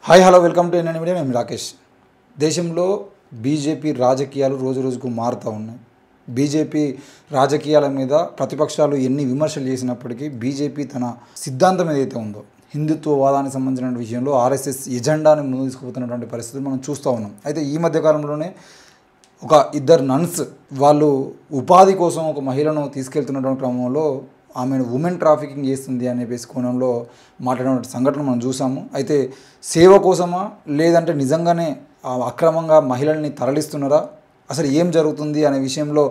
Hi hello welcome to NN media. నేను రాకేష్. దేశంలో BJP రాజకీయాలు రోజు రోజుకు మారుతూ ఉన్నాయి. బీజేపీ రాజకీయాల మీద ప్రతిపక్షాలు ఎన్ని విమర్శలు చేసినప్పటికీ బీజేపీ తన సిద్ధాంతం ఏదైతే ఉందో హిందుత్వవాదానికి సంబంధించిన విషయంలో ఆర్ఎస్ఎస్ ఎజెండాని ముందు తీసుకుపోతున్నటువంటి పరిస్థితులు మనం చూస్తూ ఉన్నాం. అయితే ఈ మధ్యకాలంలోనే ఇద్దరు నన్స్ వాళ్ళు ఉపాధి కోసం ఒక మహిళను తీసుకెళ్తున్నటువంటి క్రమంలో ఆమెను ఉమెన్ ట్రాఫికింగ్ చేస్తుంది అనే కోణంలో మాట్లాడిన సంఘటన మనం చూసాము. అయితే సేవ కోసమా లేదంటే నిజంగానే అక్రమంగా మహిళల్ని తరలిస్తున్నారా, అసలు ఏం జరుగుతుంది అనే విషయంలో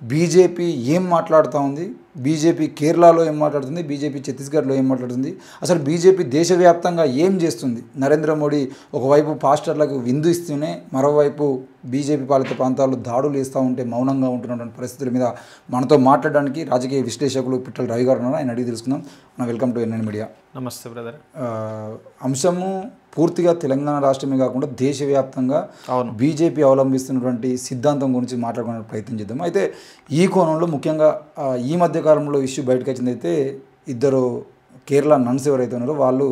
బీజేపీ ఏం మాట్లాడుతూ ఉంది, బీజేపీ కేరళలో ఏం మాట్లాడుతుంది, బీజేపీ ఛత్తీస్గఢ్లో ఏం మాట్లాడుతుంది, అసలు బీజేపీ దేశవ్యాప్తంగా ఏం చేస్తుంది. నరేంద్ర మోడీ ఒకవైపు పాస్టర్లకు విందు ఇస్తూనే మరోవైపు బీజేపీ పాలిత ప్రాంతాల్లో దాడులు వేస్తూ ఉంటే మౌనంగా ఉంటున్నటువంటి పరిస్థితుల మీద మనతో మాట్లాడడానికి రాజకీయ విశ్లేషకులు పిట్టల రవి గారు ఉన్నారు. ఆయన అడిగి తెలుసుకుందాం. Welcome to NN media. నమస్తే బ్రదర్. అంశము పూర్తిగా తెలంగాణ రాష్ట్రమే కాకుండా దేశవ్యాప్తంగా బీజేపీ అవలంబిస్తున్నటువంటి సిద్ధాంతం గురించి మాట్లాడుకునే ప్రయత్నం చేద్దాం. అయితే ఈ కోణంలో ముఖ్యంగా ఈ మధ్యకాలంలో ఇష్యూ బయటకు వచ్చిందైతే ఇద్దరు కేరళ నన్స్ ఎవరైతే ఉన్నారో వాళ్ళు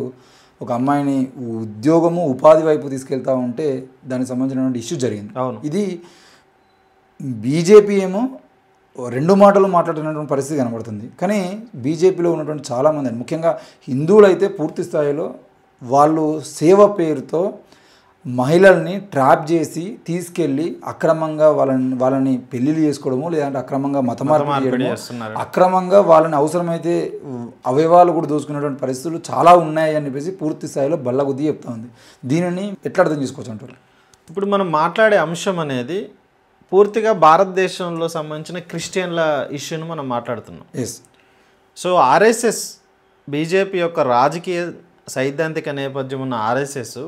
ఒక అమ్మాయిని ఉద్యోగము ఉపాధి వైపు తీసుకెళ్తా ఉంటే దానికి సంబంధించినటువంటి ఇష్యూ జరిగింది. ఇది బీజేపీ ఏమో రెండు మాటలు మాట్లాడినటువంటి పరిస్థితి కనబడుతుంది. కానీ బీజేపీలో ఉన్నటువంటి చాలామంది ముఖ్యంగా హిందువులు అయితే పూర్తి స్థాయిలో వాళ్ళు సేవ పేరుతో మహిళల్ని ట్రాప్ చేసి తీసుకెళ్ళి అక్రమంగా వాళ్ళని పెళ్ళిళ్ళు చేసుకోవడము, లేదంటే అక్రమంగా మతమార్పిడి చేయడము, అక్రమంగా వాళ్ళని అవసరమైతే అవయవాలు కూడా దోచుకునేటువంటి పరిస్థితులు చాలా ఉన్నాయి అని చెప్పేసి పూర్తి స్థాయిలో బల్లగుద్ది చెప్తా ఉంది. దీనిని ఎట్లా అర్థం చేసుకోవచ్చు అంటారు? ఇప్పుడు మనం మాట్లాడే అంశం అనేది పూర్తిగా భారతదేశంలో సంబంధించిన క్రిస్టియన్ల ఇష్యూని మనం మాట్లాడుతున్నాం. సో ఆర్ఎస్ఎస్ బీజేపీ యొక్క రాజకీయ సైద్ధాంతిక నేపథ్యం ఉన్న ఆర్ఎస్ఎస్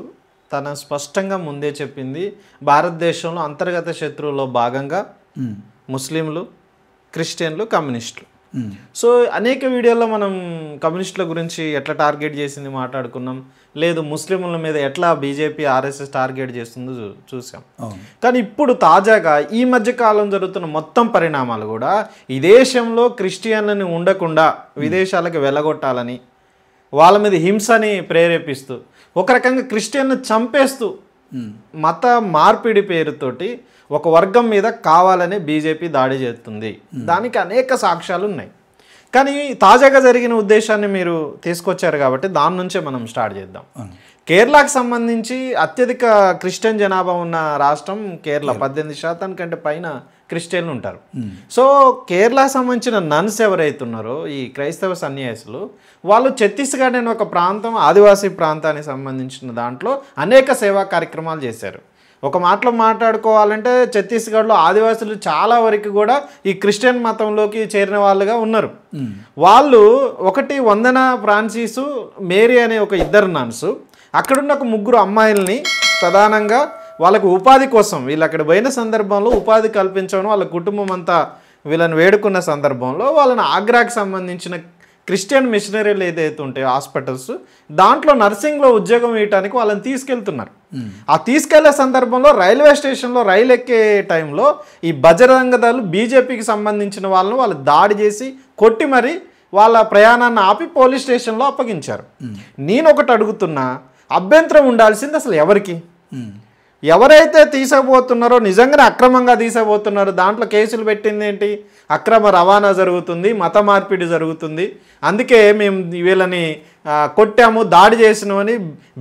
తన స్పష్టంగా ముందే చెప్పింది, భారతదేశంలో అంతర్గత శత్రువులో భాగంగా ముస్లింలు, క్రిస్టియన్లు, కమ్యూనిస్టులు. సో అనేక వీడియోల్లో మనం కమ్యూనిస్టుల గురించి ఎట్లా టార్గెట్ చేసింది మాట్లాడుకున్నాం, లేదు ముస్లింల మీద ఎట్లా బీజేపీ ఆర్ఎస్ఎస్ టార్గెట్ చేస్తుందో చూసాం. కానీ ఇప్పుడు తాజాగా ఈ మధ్య కాలం జరుగుతున్న మొత్తం పరిణామాలు కూడా ఈ దేశంలో క్రిస్టియన్లని ఉండకుండా విదేశాలకు వెళ్ళగొట్టాలని, వాళ్ళ మీద హింసని ప్రేరేపిస్తూ ఒక రకంగా క్రిస్టియన్ను చంపేస్తూ మత మార్పిడి పేరుతోటి ఒక వర్గం మీద కావాలని బీజేపీ దాడి చేస్తుంది. దానికి అనేక సాక్ష్యాలు ఉన్నాయి. కానీ తాజాగా జరిగిన ఉద్దేశాన్ని మీరు తీసుకొచ్చారు కాబట్టి దాని నుంచే మనం స్టార్ట్ చేద్దాం. కేరళకు సంబంధించి అత్యధిక క్రిస్టియన్ జనాభా ఉన్న రాష్ట్రం కేరళ. 18% కంటే పైన క్రిస్టియన్లు ఉంటారు. సో కేరళకు సంబంధించిన నన్స్ ఎవరైతే ఉన్నారో ఈ క్రైస్తవ సన్యాసులు, వాళ్ళు ఛత్తీస్గఢ్ అనే ఒక ప్రాంతం, ఆదివాసీ ప్రాంతానికి సంబంధించిన దాంట్లో అనేక సేవా కార్యక్రమాలు చేశారు. ఒక మాటలో మాట్లాడుకోవాలంటే ఛత్తీస్గఢ్లో ఆదివాసులు చాలా వరకు కూడా ఈ క్రిస్టియన్ మతంలోకి చేరిన వాళ్ళుగా ఉన్నారు. వాళ్ళు ఒకటి వందన ఫ్రాన్సిసు, మేరీ అనే ఒక ఇద్దరు నన్స్, అక్కడున్న ఒక ముగ్గురు అమ్మాయిల్ని ప్రధానంగా వాళ్ళకు ఉపాధి కోసం వీళ్ళు అక్కడ పోయిన సందర్భంలో ఉపాధి కల్పించడం, వాళ్ళ కుటుంబం అంతా వీళ్ళని వేడుకున్న సందర్భంలో వాళ్ళని ఆగ్రాకి సంబంధించిన క్రిస్టియన్ మిషనరీలు ఏదైతే ఉంటాయో హాస్పిటల్స్, దాంట్లో నర్సింగ్లో ఉద్యోగం ఇవ్వడానికి వాళ్ళని తీసుకెళ్తున్నారు. ఆ తీసుకెళ్లే సందర్భంలో రైల్వే స్టేషన్లో రైలు ఎక్కే టైంలో ఈ బజరంగ దళ్ బీజేపీకి సంబంధించిన వాళ్ళను వాళ్ళు దాడి చేసి కొట్టి మరి వాళ్ళ ప్రయాణాన్ని ఆపి పోలీస్ స్టేషన్లో అప్పగించారు. నేను ఒకటి అడుగుతున్నా, అభ్యంతరం ఉండాల్సింది అసలు ఎవరికి? ఎవరైతే తీసపోతున్నారో, నిజంగానే అక్రమంగా తీసపోతున్నారో దాంట్లో కేసులు పెట్టింది ఏంటి? అక్రమ రవాణా జరుగుతుంది, మత మార్పిడి జరుగుతుంది, అందుకే మేము వీళ్ళని కొట్టాము, దాడి చేసినామని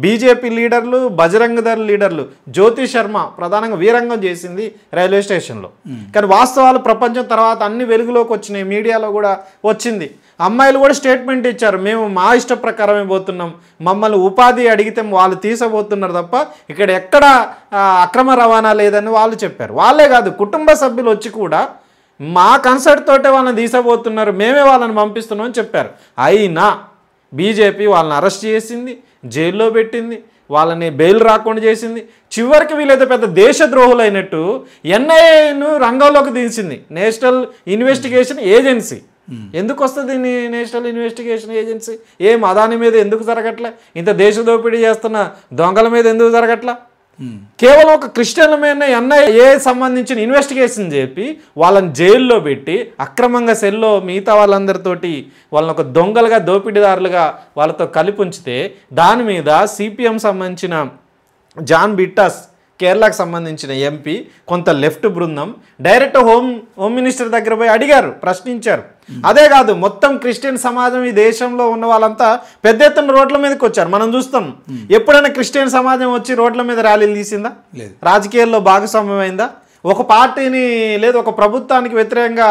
బీజేపీ లీడర్లు, బజరంగ దళ్ లీడర్లు, జ్యోతి శర్మ ప్రధానంగా వీరంగం చేసింది రైల్వే స్టేషన్లో. కానీ వాస్తవాలు ప్రపంచం తర్వాత అన్ని వెలుగులోకి వచ్చినాయి, మీడియాలో కూడా వచ్చింది. అమ్మాయిలు కూడా స్టేట్మెంట్ ఇచ్చారు, మేము మా ఇష్ట ప్రకారమే పోతున్నాం, మమ్మల్ని ఉపాధి అడిగితే వాళ్ళు తీసబోతున్నారు తప్ప ఇక్కడ ఎక్కడ అక్రమ రవాణా లేదని వాళ్ళు చెప్పారు. వాళ్ళే కాదు, కుటుంబ సభ్యులు వచ్చి కూడా మా కన్సర్ట్ తోటే వాళ్ళని తీసబోతున్నారు, మేమే వాళ్ళని పంపిస్తున్నాం అని చెప్పారు. అయినా బీజేపీ వాళ్ళని అరెస్ట్ చేసింది, జైల్లో పెట్టింది, వాళ్ళని బెయిల్ రాకుండా చేసింది. చివరికి వీళ్ళైతే పెద్ద దేశద్రోహులు అయినట్టు ఎన్ఐఏను రంగంలోకి తీసింది, నేషనల్ ఇన్వెస్టిగేషన్ ఏజెన్సీ. ఎందుకు వస్తుంది నేషనల్ ఇన్వెస్టిగేషన్ ఏజెన్సీ? ఏం అదాని మీద ఎందుకు జరగట్లే? ఇంత దేశ దోపిడీ చేస్తున్న దొంగల మీద ఎందుకు జరగట్లా? కేవలం ఒక క్రిస్టియన్ల మీద ఎన్ఐఏ సంబంధించిన ఇన్వెస్టిగేషన్ చెప్పి వాళ్ళని జైల్లో పెట్టి అక్రమంగా సెల్లో మిగతా వాళ్ళందరితోటి వాళ్ళని ఒక దొంగలుగా దోపిడీదారులుగా వాళ్ళతో కలిపి ఉంచితే దాని మీద సిపిఎం సంబంధించిన జాన్ బిట్టాస్ కేరళకు సంబంధించిన ఎంపీ, కొంత లెఫ్ట్ బృందం డైరెక్ట్ హోమ్ మినిస్టర్ దగ్గర పోయి అడిగారు, ప్రశ్నించారు. అదే కాదు, మొత్తం క్రిస్టియన్ సమాజం ఈ దేశంలో ఉన్న వాళ్ళంతా పెద్ద ఎత్తున రోడ్ల మీదకి వచ్చారు. మనం చూస్తాం, ఎప్పుడైనా క్రిస్టియన్ సమాజం వచ్చి రోడ్ల మీద ర్యాలీలు తీసిందా? రాజకీయాల్లో భాగస్వామ్యం అయిందా? ఒక పార్టీని లేదు ఒక ప్రభుత్వానికి వ్యతిరేకంగా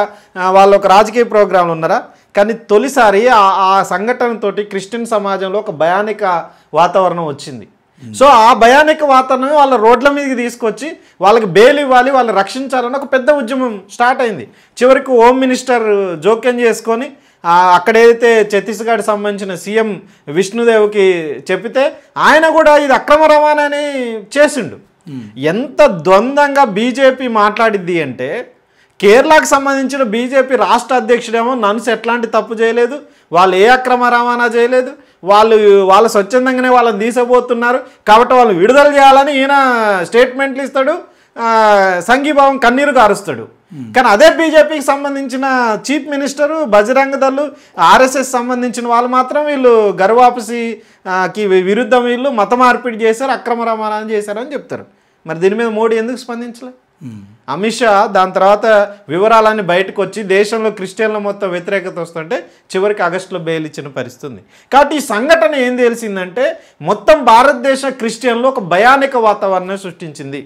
వాళ్ళు ఒక రాజకీయ ప్రోగ్రాంలు ఉన్నారా? కానీ తొలిసారి ఆ సంఘటనతోటి క్రిస్టియన్ సమాజంలో ఒక భయానిక వాతావరణం వచ్చింది. సో ఆ భయానిక వాతావరణం వాళ్ళ రోడ్ల మీదకి తీసుకొచ్చి వాళ్ళకి బెయిల్ ఇవ్వాలి, వాళ్ళు రక్షించాలని ఒక పెద్ద ఉద్యమం స్టార్ట్ అయింది. చివరికి హోమ్ మినిస్టర్ జోక్యం చేసుకొని అక్కడైతే ఛత్తీస్గఢ్ సంబంధించిన సీఎం విష్ణుదేవ్కి చెప్పితే ఆయన కూడా ఇది అక్రమ రవాణాని చేసిండు. ఎంత ద్వంద్వంగా బీజేపీ మాట్లాడిద్ది అంటే, కేరళకు సంబంధించిన బీజేపీ రాష్ట్ర అధ్యక్షుడేమో నన్స్ ఎట్లాంటి తప్పు చేయలేదు, వాళ్ళు ఏ అక్రమ రవాణా చేయలేదు, వాళ్ళు స్వచ్ఛందంగానే వాళ్ళని తీసపోతున్నారు కాబట్టి వాళ్ళు విడుదల చేయాలని ఈయన స్టేట్మెంట్లు ఇస్తాడు, సంఘీభావం కన్నీరు కారుస్తాడు. కానీ అదే బీజేపీకి సంబంధించిన chief minister, Bajrang Dal, RSS సంబంధించిన వాళ్ళు మాత్రం వీళ్ళు గర్వాపసికి విరుద్ధం, వీళ్ళు మత మార్పిడి చేశారు, అక్రమ రవాణా చేశారు అని చెప్తారు. మరి దీని మీద మోడీ ఎందుకు స్పందించలే? అమిత్ షా దాని తర్వాత వివరాలన్నీ బయటకు వచ్చి దేశంలో క్రిస్టియన్ల మొత్తం వ్యతిరేకత వస్తుంటే చివరికి ఆగస్టులో బెయిల్ ఇచ్చిన పరిస్థితి. కాబట్టి ఈ సంఘటన ఏం తెలిసిందంటే మొత్తం భారతదేశ క్రిస్టియన్లో ఒక భయానక వాతావరణం సృష్టించింది.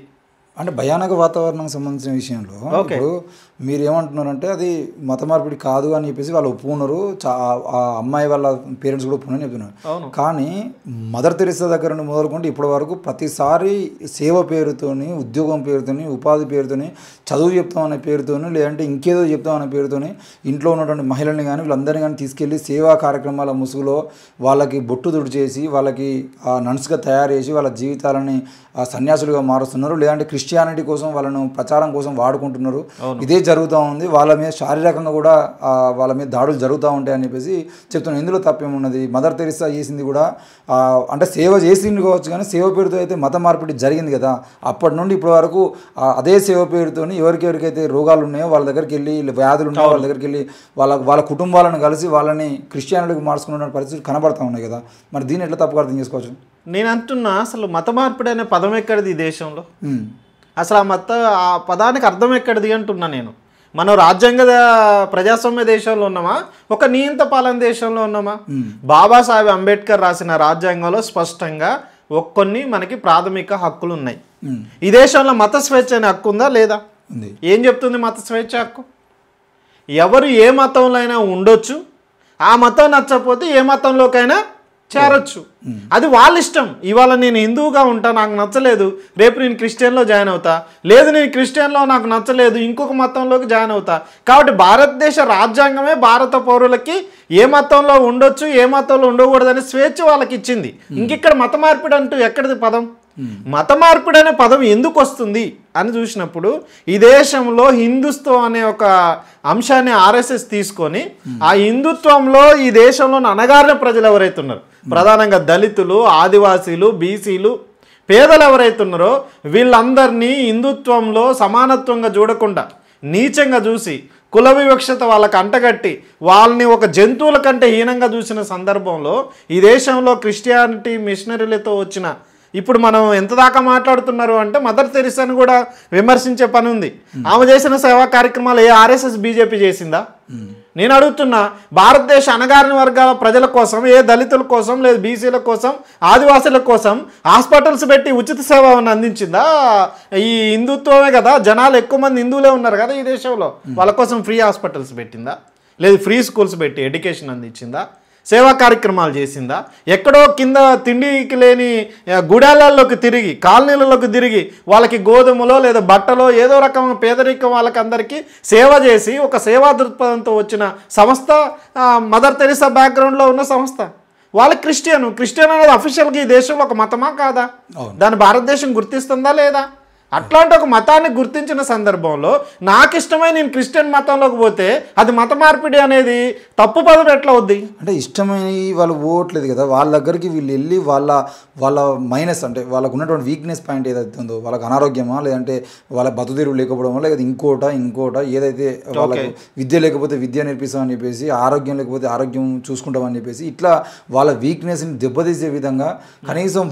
అంటే భయానక వాతావరణానికి సంబంధించిన విషయంలో ఇప్పుడు మీరు ఏమంటున్నారంటే అది మత మార్పిడి కాదు అని చెప్పేసి వాళ్ళు ఒప్పుకున్నారు, ఆ అమ్మాయి వాళ్ళ పేరెంట్స్ కూడా ఒప్పుకున్నారని చెప్తున్నారు. కానీ మదర్ తెరెసా దగ్గర నుండి మొదలుకుంటే ఇప్పటి వరకు ప్రతిసారి సేవ పేరుతోని, ఉద్యోగం పేరుతోని, ఉపాధి పేరుతోని, చదువు చెప్తామనే పేరుతోని, లేదంటే ఇంకేదో చెప్తామనే పేరుతోని ఇంట్లో ఉన్నటువంటి మహిళల్ని కానీ వీళ్ళందరినీ కానీ తీసుకెళ్ళి సేవా కార్యక్రమాల ముసుగులో వాళ్ళకి బొట్టు దుడి చేసి వాళ్ళకి నన్స్గా తయారు చేసి వాళ్ళ జీవితాలని సన్యాసులుగా మారుస్తున్నారు, లేదంటే క్రిస్టియానిటీ కోసం వాళ్ళను ప్రచారం కోసం వాడుకుంటున్నారు. ఇదే జరుగుతూ ఉంది. వాళ్ళ మీద శారీరకంగా కూడా వాళ్ళ మీద దాడులు జరుగుతూ ఉంటాయి అని చెప్పేసి చెప్తున్నాను. ఇందులో తప్పేమున్నది? మదర్ తెరెసా చేసింది కూడా అంటే సేవ చేసింది కావచ్చు, కానీ సేవ పేరుతో అయితే మత మార్పిడి జరిగింది కదా. అప్పటి నుండి ఇప్పటి వరకు అదే సేవ పేరుతో ఎవరికైతే రోగాలు ఉన్నాయో వాళ్ళ దగ్గరికి వెళ్ళి, వ్యాధులు ఉన్నాయో వాళ్ళ దగ్గరికి వెళ్ళి వాళ్ళ కుటుంబాలను కలిసి వాళ్ళని క్రిస్టియానిటీకి మార్చుకున్న పరిస్థితులు కనబడతా ఉన్నాయి కదా. మరి దీన్ని ఎట్లా తప్పుగా అర్థం చేసుకోవచ్చు? నేను అంటున్నా, అసలు మత మార్పిడి అనే పదం ఎక్కడిది ఈ దేశంలో? అసలు ఆ పదానికి అర్థం ఎక్కడిది అంటున్నా నేను. మనం రాజ్యాంగ ప్రజాస్వామ్య దేశంలో ఉన్నామా, ఒక నియంత పాలన దేశంలో ఉన్నామా? బాబాసాహెబ్ అంబేద్కర్ రాసిన రాజ్యాంగంలో స్పష్టంగా కొన్ని మనకి ప్రాథమిక హక్కులు ఉన్నాయి. ఈ దేశంలో మత స్వేచ్ఛ అనే హక్కు ఉందా లేదా? ఏం చెప్తుంది మత స్వేచ్ఛ హక్కు? ఎవరు ఏ మతంలో అయినా ఉండొచ్చు, ఆ మతం నచ్చకపోతే ఏ మతంలోకైనా చేరొచ్చు, అది వాళ్ళ ఇష్టం. ఇవాళ నేను హిందువుగా ఉంటా, నాకు నచ్చలేదు, రేపు నేను క్రిస్టియన్లో జాయిన్ అవుతా, లేదు నేను క్రిస్టియన్లో నాకు నచ్చలేదు ఇంకొక మతంలోకి జాయిన్ అవుతా. కాబట్టి భారతదేశ రాజ్యాంగమే భారత పౌరులకి ఏ మతంలో ఉండొచ్చు, ఏ మతంలో ఉండకూడదని స్వేచ్ఛ వాళ్ళకి ఇచ్చింది. ఇంకిక్కడ మత మార్పిడి అంటూ ఎక్కడిది పదం? మత మార్పిడి అనే పదం ఎందుకు వస్తుంది అని చూసినప్పుడు, ఈ దేశంలో హిందుత్వం అనే ఒక అంశాన్ని ఆర్ఎస్ఎస్ తీసుకొని ఆ హిందుత్వంలో ఈ దేశంలో అణగారిన ప్రజలు ఎవరైతే ఉన్నారో, ప్రధానంగా దళితులు, ఆదివాసీలు, బీసీలు, పేదలు ఎవరైతే ఉన్నారో వీళ్ళందరినీ హిందుత్వంలో సమానత్వంగా చూడకుండా నీచంగా చూసి కుల వివక్షత వాళ్ళకి అంటగట్టి వాళ్ళని ఒక జంతువుల కంటే హీనంగా చూసిన సందర్భంలో ఈ దేశంలో క్రిస్టియానిటీ మిషనరీలతో వచ్చిన, ఇప్పుడు మనం ఎంత దాకా మాట్లాడుతున్నారు అంటే మదర్ తెరెసాను కూడా విమర్శించే పని ఉంది. ఆమె చేసిన సేవా కార్యక్రమాలు ఏ ఆర్ఎస్ఎస్ బీజేపీ చేసిందా? నేను అడుగుతున్నా, భారతదేశ అణగారిన వర్గాల ప్రజల కోసం, ఏ దళితుల కోసం, లేదు బీసీల కోసం, ఆదివాసుల కోసం హాస్పిటల్స్ పెట్టి ఉచిత సేవను అందించిందా? ఈ హిందుత్వమే కదా, జనాలు ఎక్కువ మంది హిందువులే ఉన్నారు కదా ఈ దేశంలో, వాళ్ళ కోసం ఫ్రీ హాస్పిటల్స్ పెట్టిందా? లేదు ఫ్రీ స్కూల్స్ పెట్టి ఎడ్యుకేషన్ అందించిందా? సేవా కార్యక్రమాలు చేసిందా? ఎక్కడో కింద తిండికి లేని గుడాలలోకి తిరిగి, కాలనీలలోకి తిరిగి వాళ్ళకి గోధుమలో లేదా బట్టలో ఏదో రకమైన పేదరికం వాళ్ళకి అందరికీ సేవ చేసి ఒక సేవా దృక్పథంతో వచ్చిన సంస్థ మదర్ తెరెసా బ్యాక్గ్రౌండ్లో ఉన్న సంస్థ. వాళ్ళకి క్రిస్టియన్ అనేది అఫీషియల్గా ఈ దేశంలో ఒక మతమా కాదా? దాన్ని భారతదేశం గుర్తిస్తుందా లేదా? అట్లాంటి ఒక మతాన్ని గుర్తించిన సందర్భంలో నాకు ఇష్టమై నేను క్రిస్టియన్ మతంలోకి పోతే అది మత మార్పిడి అనేది తప్పు పదం ఎట్లా అవుద్ది? అంటే ఇష్టమైన వాళ్ళు పోవట్లేదు కదా, వాళ్ళ దగ్గరికి వీళ్ళు వెళ్ళి వాళ్ళ మైనస్ అంటే వాళ్ళకు ఉన్నటువంటి వీక్నెస్ పాయింట్ ఏదైతే ఉందో, వాళ్ళకి అనారోగ్యమా లేదంటే వాళ్ళ బతుదేరువు లేకపోవడమా లేదా ఇంకోట ఏదైతే వాళ్ళకు విద్య లేకపోతే విద్య నేర్పిస్తామని చెప్పేసి, ఆరోగ్యం లేకపోతే ఆరోగ్యం చూసుకుంటామని చెప్పేసి ఇట్లా వాళ్ళ వీక్నెస్ని దెబ్బతీసే విధంగా కనీసం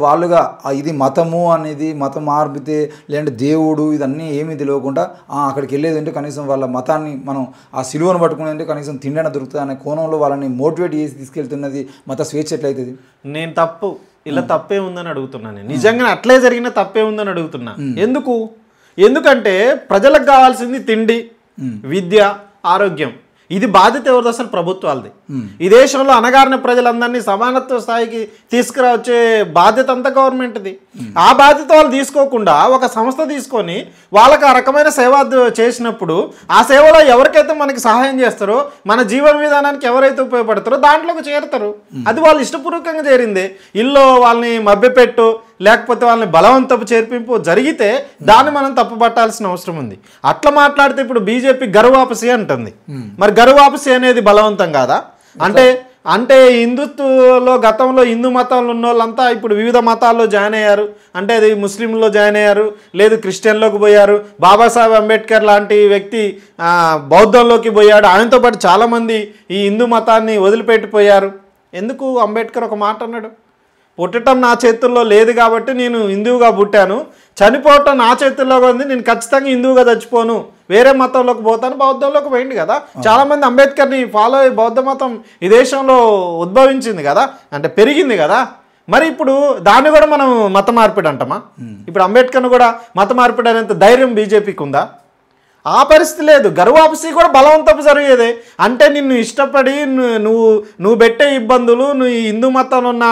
వాళ్ళుగా ఇది మతము అనేది మతం మార్పితే లేదంటే దేవుడు ఇదన్నీ ఏమీ తెలియకుండా అక్కడికి వెళ్ళేది అంటే కనీసం వాళ్ళ మతాన్ని మనం ఆ సిలువను పట్టుకునేదంటే కనీసం తిండన దొరుకుతుంది అనే కోణంలో వాళ్ళని మోటివేట్ చేసి తీసుకెళ్తున్నది మత స్వేచ్ఛ ఎట్లయితుంది? నేను తప్పు ఇలా తప్పే ఉందని అడుగుతున్నాను. నిజంగా అట్లే జరిగిన తప్పే ఉందని అడుగుతున్నా. ఎందుకంటే ప్రజలకు కావాల్సింది తిండి, విద్య, ఆరోగ్యం. ఇది బాధ్యత ఎవరిది? అసలు ప్రభుత్వాలది. ఈ దేశంలో అణగారిన ప్రజలందరినీ సమానత్వ స్థాయికి తీసుకురావచ్చే బాధ్యత అంతా గవర్నమెంట్ది. ఆ బాధ్యత వాళ్ళు తీసుకోకుండా ఒక సంస్థ తీసుకొని వాళ్ళకి ఆ రకమైన సేవ చేసినప్పుడు ఆ సేవలో ఎవరికైతే మనకి సహాయం చేస్తారో, మన జీవన విధానానికి ఎవరైతే ఉపయోగపడతారో దాంట్లోకి చేరుతారు. అది వాళ్ళు ఇష్టపూర్వకంగా చేరిందే. ఇల్లు వాళ్ళని మభ్యపెట్టు లేకపోతే వాళ్ళని బలవంతపు చేర్పింపు జరిగితే దాన్ని మనం తప్పుపట్టాల్సిన అవసరం ఉంది. అట్లా మాట్లాడితే ఇప్పుడు బీజేపీ గరువాపసి అంటుంది. మరి గరువాపసి అనేది బలవంతం కాదా? అంటే హిందుత్వలో గతంలో హిందూ మతంలో ఉన్న వాళ్ళంతా ఇప్పుడు వివిధ మతాల్లో జాయిన్ అయ్యారు. అంటే అది ముస్లింలో జాయిన్ అయ్యారు, లేదు క్రిస్టియన్లోకి పోయారు. బాబాసాహెబ్ అంబేద్కర్ లాంటి వ్యక్తి బౌద్ధంలోకి పోయాడు. ఆయనతో పాటు చాలామంది ఈ హిందూ మతాన్ని వదిలిపెట్టిపోయారు. ఎందుకు? అంబేద్కర్ ఒక మాట అన్నాడు, పుట్టడం నా చేతుల్లో లేదు కాబట్టి నేను హిందువుగా పుట్టాను, చనిపోవటం నా చేతుల్లో ఉంది, నేను ఖచ్చితంగా హిందువుగా చచ్చిపోను, వేరే మతంలోకి పోతాను, బౌద్ధంలోకి పోయింది కదా. చాలామంది అంబేద్కర్ని ఫాలో అయ్యి బౌద్ధ మతం ఈ దేశంలో ఉద్భవించింది కదా, అంటే పెరిగింది కదా. మరి ఇప్పుడు దాన్ని కూడా మనం మత మార్పిడి అంటామా? ఇప్పుడు అంబేద్కర్ను కూడా మత మార్పిడి అనేంత ధైర్యం బీజేపీకి ఉందా? ఆ పరిస్థితి లేదు. గర్వాపసి కూడా బలవంతపు జరిగేదే. అంటే నిన్ను ఇష్టపడి నువ్వు పెట్టే ఇబ్బందులు, నువ్వు ఈ హిందూ మతంలో ఉన్న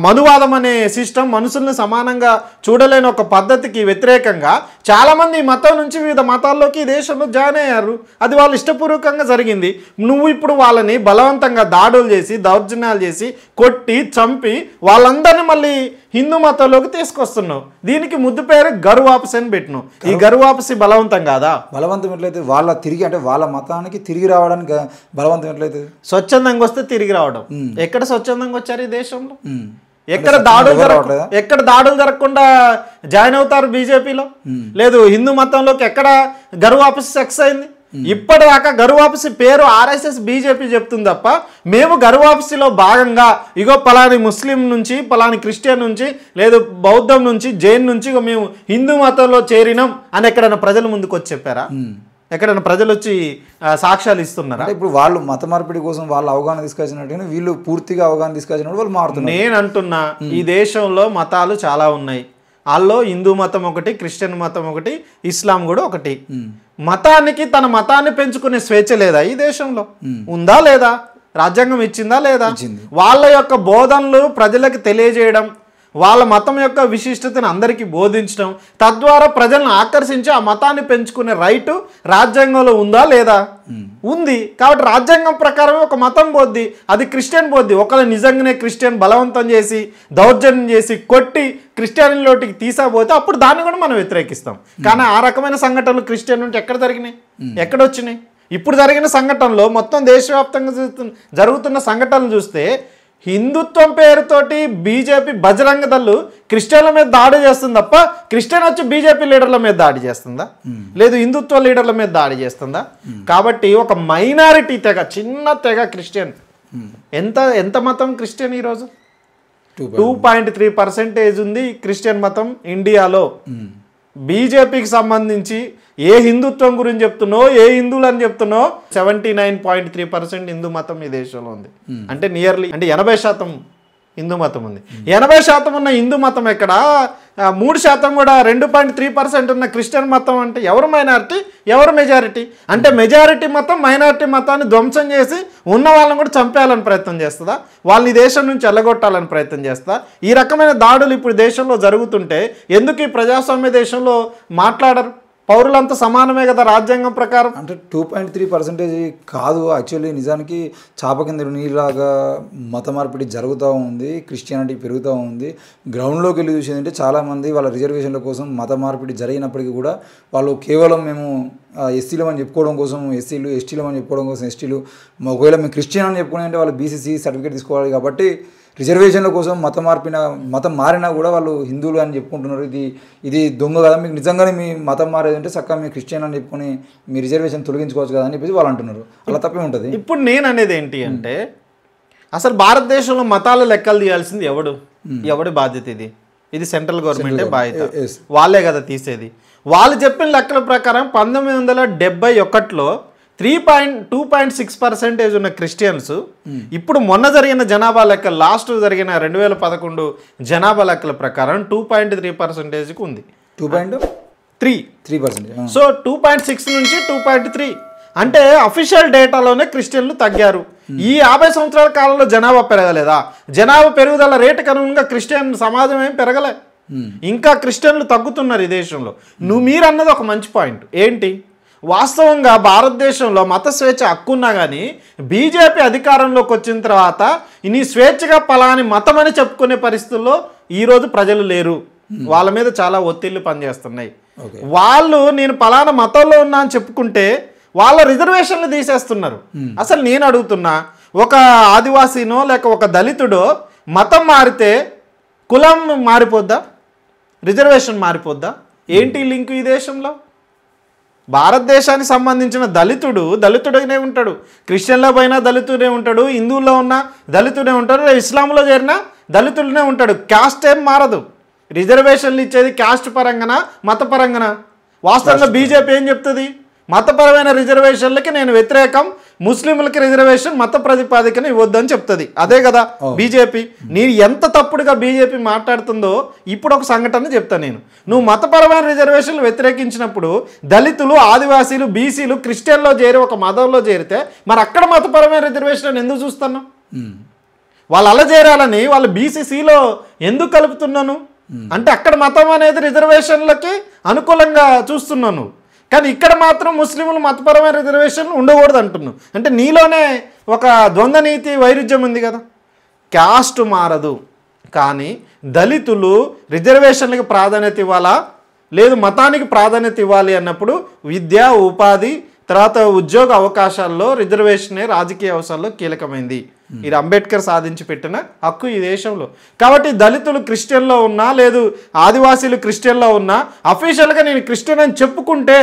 మనువాదం అనే సిస్టమ్ మనుషుల్ని సమానంగా చూడలేని ఒక పద్ధతికి వ్యతిరేకంగా చాలామంది ఈ మతం నుంచి వివిధ మతాల్లోకి ఈ దేశంలో జాయిన్ అయ్యారు. అది వాళ్ళు ఇష్టపూర్వకంగా జరిగింది. నువ్వు ఇప్పుడు వాళ్ళని బలవంతంగా దాడులు చేసి, దౌర్జన్యాలు చేసి, కొట్టి, చంపి వాళ్ళందరినీ మళ్ళీ హిందూ మతంలోకి తీసుకొస్తున్నావు. దీనికి ముద్దు పేరు గరువాపసి అని పెట్టినావు. ఈ గరువాపసి బలవంతం కాదా? బలవంతం ఎట్లయితే వాళ్ళ తిరిగి అంటే వాళ్ళ మతానికి తిరిగి రావడానికి బలవంతం ఎట్లయితే? స్వచ్ఛందంగా వస్తే తిరిగి రావడం. ఎక్కడ స్వచ్ఛందంగా వచ్చారు ఈ దేశంలో? ఎక్కడ దాడులు జరగకుండా జాయిన్ అవుతారు బీజేపీలో? లేదు హిందూ మతంలోకి ఎక్కడ గరువాపసి సక్సెస్ అయింది? ఇప్పటిదాకా గరువాపసి పేరు ఆర్ఎస్ఎస్ బీజేపీ చెప్తుంది తప్ప మేము గరువాపసిలో భాగంగా ఇగో పలాని ముస్లిం నుంచి, పలాని క్రిస్టియన్ నుంచి, లేదు బౌద్ధం నుంచి, జైన్ నుంచి మేము హిందూ మతంలో చేరినాం అని ఎక్కడైనా ప్రజల ముందుకు వచ్చి చెప్పారా? ఎక్కడైనా ప్రజలు వచ్చి సాక్ష్యాలు ఇస్తున్నారా? ఇప్పుడు వాళ్ళు మత మార్పిడి కోసం వాళ్ళు అవగాహన తీసుకొచ్చినట్టుగా వీళ్ళు పూర్తిగా అవగాహన తీసుకొచ్చినట్టు వాళ్ళు మారుతున్నారు. నేను అంటున్నా, ఈ దేశంలో మతాలు చాలా ఉన్నాయి. వాళ్ళలో హిందూ మతం ఒకటి, క్రిస్టియన్ మతం ఒకటి, ఇస్లాం కూడా ఒకటి. మతానికి తన మతాన్ని పెంచుకునే స్వేచ్ఛ లేదా ఈ దేశంలో? ఉందా లేదా? రాజ్యాంగం ఇచ్చిందా లేదా? వాళ్ళ యొక్క బోధనలు ప్రజలకు తెలియజేయడం, వాళ్ళ మతం యొక్క విశిష్టతను అందరికీ బోధించడం, తద్వారా ప్రజలను ఆకర్షించి ఆ మతాన్ని పెంచుకునే రైటు రాజ్యాంగంలో ఉందా లేదా? ఉంది. కాబట్టి రాజ్యాంగం ప్రకారం ఒక మతం పోద్ది, అది క్రిస్టియన్ పోద్ది. ఒకళ్ళు నిజంగానే క్రిస్టియన్ బలవంతం చేసి, దౌర్జన్యం చేసి, కొట్టి క్రిస్టియన్లోటికి తీసాపోతే అప్పుడు దాన్ని కూడా మనం వ్యతిరేకిస్తాం. కానీ ఆ రకమైన సంఘటనలు క్రిస్టియన్ నుండి ఎక్కడ జరిగినాయి? ఎక్కడొచ్చినాయి? ఇప్పుడు జరిగిన సంఘటనలో మొత్తం దేశవ్యాప్తంగా జరుగుతున్న సంఘటనలు చూస్తే హిందుత్వం పేరుతోటి బీజేపీ బజరంగ దళ్ళు క్రిస్టియన్ల మీద దాడి చేస్తుంది తప్ప క్రిస్టియన్ వచ్చి బీజేపీ లీడర్ల మీద దాడి చేస్తుందా? లేదు హిందుత్వ లీడర్ల మీద దాడి చేస్తుందా? కాబట్టి ఒక మైనారిటీ తెగ, చిన్న తెగ క్రిస్టియన్. ఎంత మతం క్రిస్టియన్ ఈరోజు? 2.3% ఉంది క్రిస్టియన్ మతం ఇండియాలో. బీజేపీకి సంబంధించి ఏ హిందుత్వం గురించి చెప్తున్నావు, ఏ హిందువులు అని చెప్తున్నావు, 79.3% హిందూ మతం ఈ దేశంలో ఉంది. అంటే నియర్లీ 80% హిందూ మతం ఉంది. 80% ఉన్న హిందూ మతం ఎక్కడ? 3% కూడా 2.3% ఉన్న క్రిస్టియన్ మతం. అంటే ఎవరు మైనారిటీ, ఎవరు మెజారిటీ? అంటే మెజారిటీ మతం మైనారిటీ మతాన్ని ధ్వంసం చేసి ఉన్న వాళ్ళని కూడా చంపేయాలని ప్రయత్నం చేస్తుందా? వాళ్ళని దేశం నుంచి వెళ్ళగొట్టాలని ప్రయత్నం చేస్తా? ఈ రకమైన దాడులు ఇప్పుడు దేశంలో జరుగుతుంటే ఎందుకు ఈ ప్రజాస్వామ్య దేశంలో మాట్లాడరు? పౌరులంతా సమానమే కదా రాజ్యాంగం ప్రకారం. అంటే 2.3% కాదు, యాక్చువల్లీ నిజానికి చాప కింద నీలాగా మత మార్పిడి జరుగుతూ ఉంది, క్రిస్టియానిటీ పెరుగుతూ ఉంది. గ్రౌండ్లోకి వెళ్ళి చూసేది అంటే చాలామంది వాళ్ళ రిజర్వేషన్ల కోసం మత మార్పిడి జరిగినప్పటికీ కూడా వాళ్ళు కేవలం మేము ఎస్సీలు అని చెప్పుకోవడం కోసం ఎస్సీలు, ఎస్టీలు అని చెప్పుకోవడం కోసం ఎస్టీలు, ఒకవేళ మేము క్రిస్టియన్ అని చెప్పుకునే అంటే వాళ్ళు బీసీసీ సర్టిఫికేట్ తీసుకోవాలి. కాబట్టి రిజర్వేషన్ల కోసం మతం మారినా కూడా వాళ్ళు హిందువులు అని చెప్పుకుంటున్నారు. ఇది దొంగ కదా, మీకు నిజంగానే మీ మతం మారేదంటే చక్కగా మీ క్రిస్టియన్ అని చెప్పుకొని మీ రిజర్వేషన్ తొలగించుకోవచ్చు కదా అని చెప్పేసి వాళ్ళు అంటున్నారు. అలా తప్పే ఉంటుంది. ఇప్పుడు నేను అనేది ఏంటి అంటే అసలు భారతదేశంలో మతాల లెక్కలు తీయాల్సింది ఎవడి బాధ్యత? ఇది సెంట్రల్ గవర్నమెంటే బాధ్యత. వాళ్ళే కదా తీసేది. వాళ్ళు చెప్పిన లెక్కల ప్రకారం 1971లో 2.6% ఉన్న క్రిస్టియన్స్ ఇప్పుడు మొన్న జరిగిన జనాభా లెక్కలు, లాస్ట్ జరిగిన 2011 జనాభా లెక్కల ప్రకారం 2.3%కి ఉంది. 2.3%. సో 2.6 నుంచి 2.3 అంటే అఫీషియల్ డేటాలోనే క్రిస్టియన్లు తగ్గారు. ఈ 50 సంవత్సరాల కాలంలో జనాభా పెరగలేదా? జనాభా పెరుగుదల రేటు కనుక క్రిస్టియన్ సమాజం ఏం పెరగలే, ఇంకా క్రిస్టియన్లు తగ్గుతున్నారు ఈ దేశంలో. మీరు అన్నది ఒక మంచి పాయింట్. ఏంటి? వాస్తవంగా భారతదేశంలో మత స్వేచ్ఛ హక్కున్నా కానీ బీజేపీ అధికారంలోకి వచ్చిన తర్వాత నీ స్వేచ్ఛగా పలాని మతం అని చెప్పుకునే పరిస్థితుల్లో ఈరోజు ప్రజలు లేరు. వాళ్ళ మీద చాలా ఒత్తిళ్లు పనిచేస్తున్నాయి. వాళ్ళు నేను పలానా మతంలో ఉన్నా అని చెప్పుకుంటే వాళ్ళ రిజర్వేషన్లు తీసేస్తున్నారు. అసలు నేను అడుగుతున్నా, ఒక ఆదివాసీనో లేక ఒక దళితుడో మతం మారితే కులం మారిపోద్దా? రిజర్వేషన్ మారిపోద్దా? ఏంటి లింకు ఈ దేశంలో? భారతదేశానికి సంబంధించిన దళితుడనే ఉంటాడు, క్రిస్టియన్లో పోయినా దళితుడే ఉంటాడు, హిందువుల్లో ఉన్న దళితుడే ఉంటాడు, ఇస్లాంలో చేరినా దళితుడినే ఉంటాడు. క్యాస్ట్ ఏం మారదు. రిజర్వేషన్లు ఇచ్చేది క్యాస్ట్ పరంగానా మత పరంగానా? వాస్తవంగా బీజేపీ ఏం చెప్తుంది? మతపరమైన రిజర్వేషన్లకి నేను వ్యతిరేకం, ముస్లింలకి రిజర్వేషన్ మత ప్రతిపాదికన ఇవ్వద్దని చెప్తుంది. అదే కదా బీజేపీ. నేను ఎంత తప్పుడుగా బీజేపీ మాట్లాడుతుందో ఇప్పుడు ఒక సంఘటన చెప్తాను నేను. నువ్వు మతపరమైన రిజర్వేషన్లు వ్యతిరేకించినప్పుడు దళితులు, ఆదివాసీలు, బీసీలు క్రిస్టియన్లో చేరి ఒక మతంలో చేరితే మరి అక్కడ మతపరమైన రిజర్వేషన్ ఎందుకు చూస్తున్నావు? వాళ్ళు అలా చేరాలని వాళ్ళు బీసీసీలో ఎందుకు కలుపుతున్నాను అంటే అక్కడ మతం అనేది రిజర్వేషన్లకి అనుకూలంగా చూస్తున్నాను, కానీ ఇక్కడ మాత్రం ముస్లింలు మతపరమైన రిజర్వేషన్లు ఉండకూడదు అంటున్నావు. అంటే నీలోనే ఒక ద్వంద్వ నీతి వైరుధ్యం ఉంది కదా. క్యాస్ట్ మారదు, కానీ దళితులు రిజర్వేషన్లకు ప్రాధాన్యత ఇవ్వాలా, లేదు మతానికి ప్రాధాన్యత ఇవ్వాలి అన్నప్పుడు విద్య, ఉపాధి, తర్వాత ఉద్యోగ అవకాశాల్లో రిజర్వేషనే రాజకీయ అవసరాల్లో కీలకమైంది. ఇది అంబేద్కర్ సాధించి పెట్టిన హక్కు ఈ దేశంలో. కాబట్టి దళితులు క్రిస్టియన్లో ఉన్నా, లేదు ఆదివాసీలు క్రిస్టియన్లో ఉన్నా, అఫీషియల్గా నేను క్రిస్టియన్ అని చెప్పుకుంటే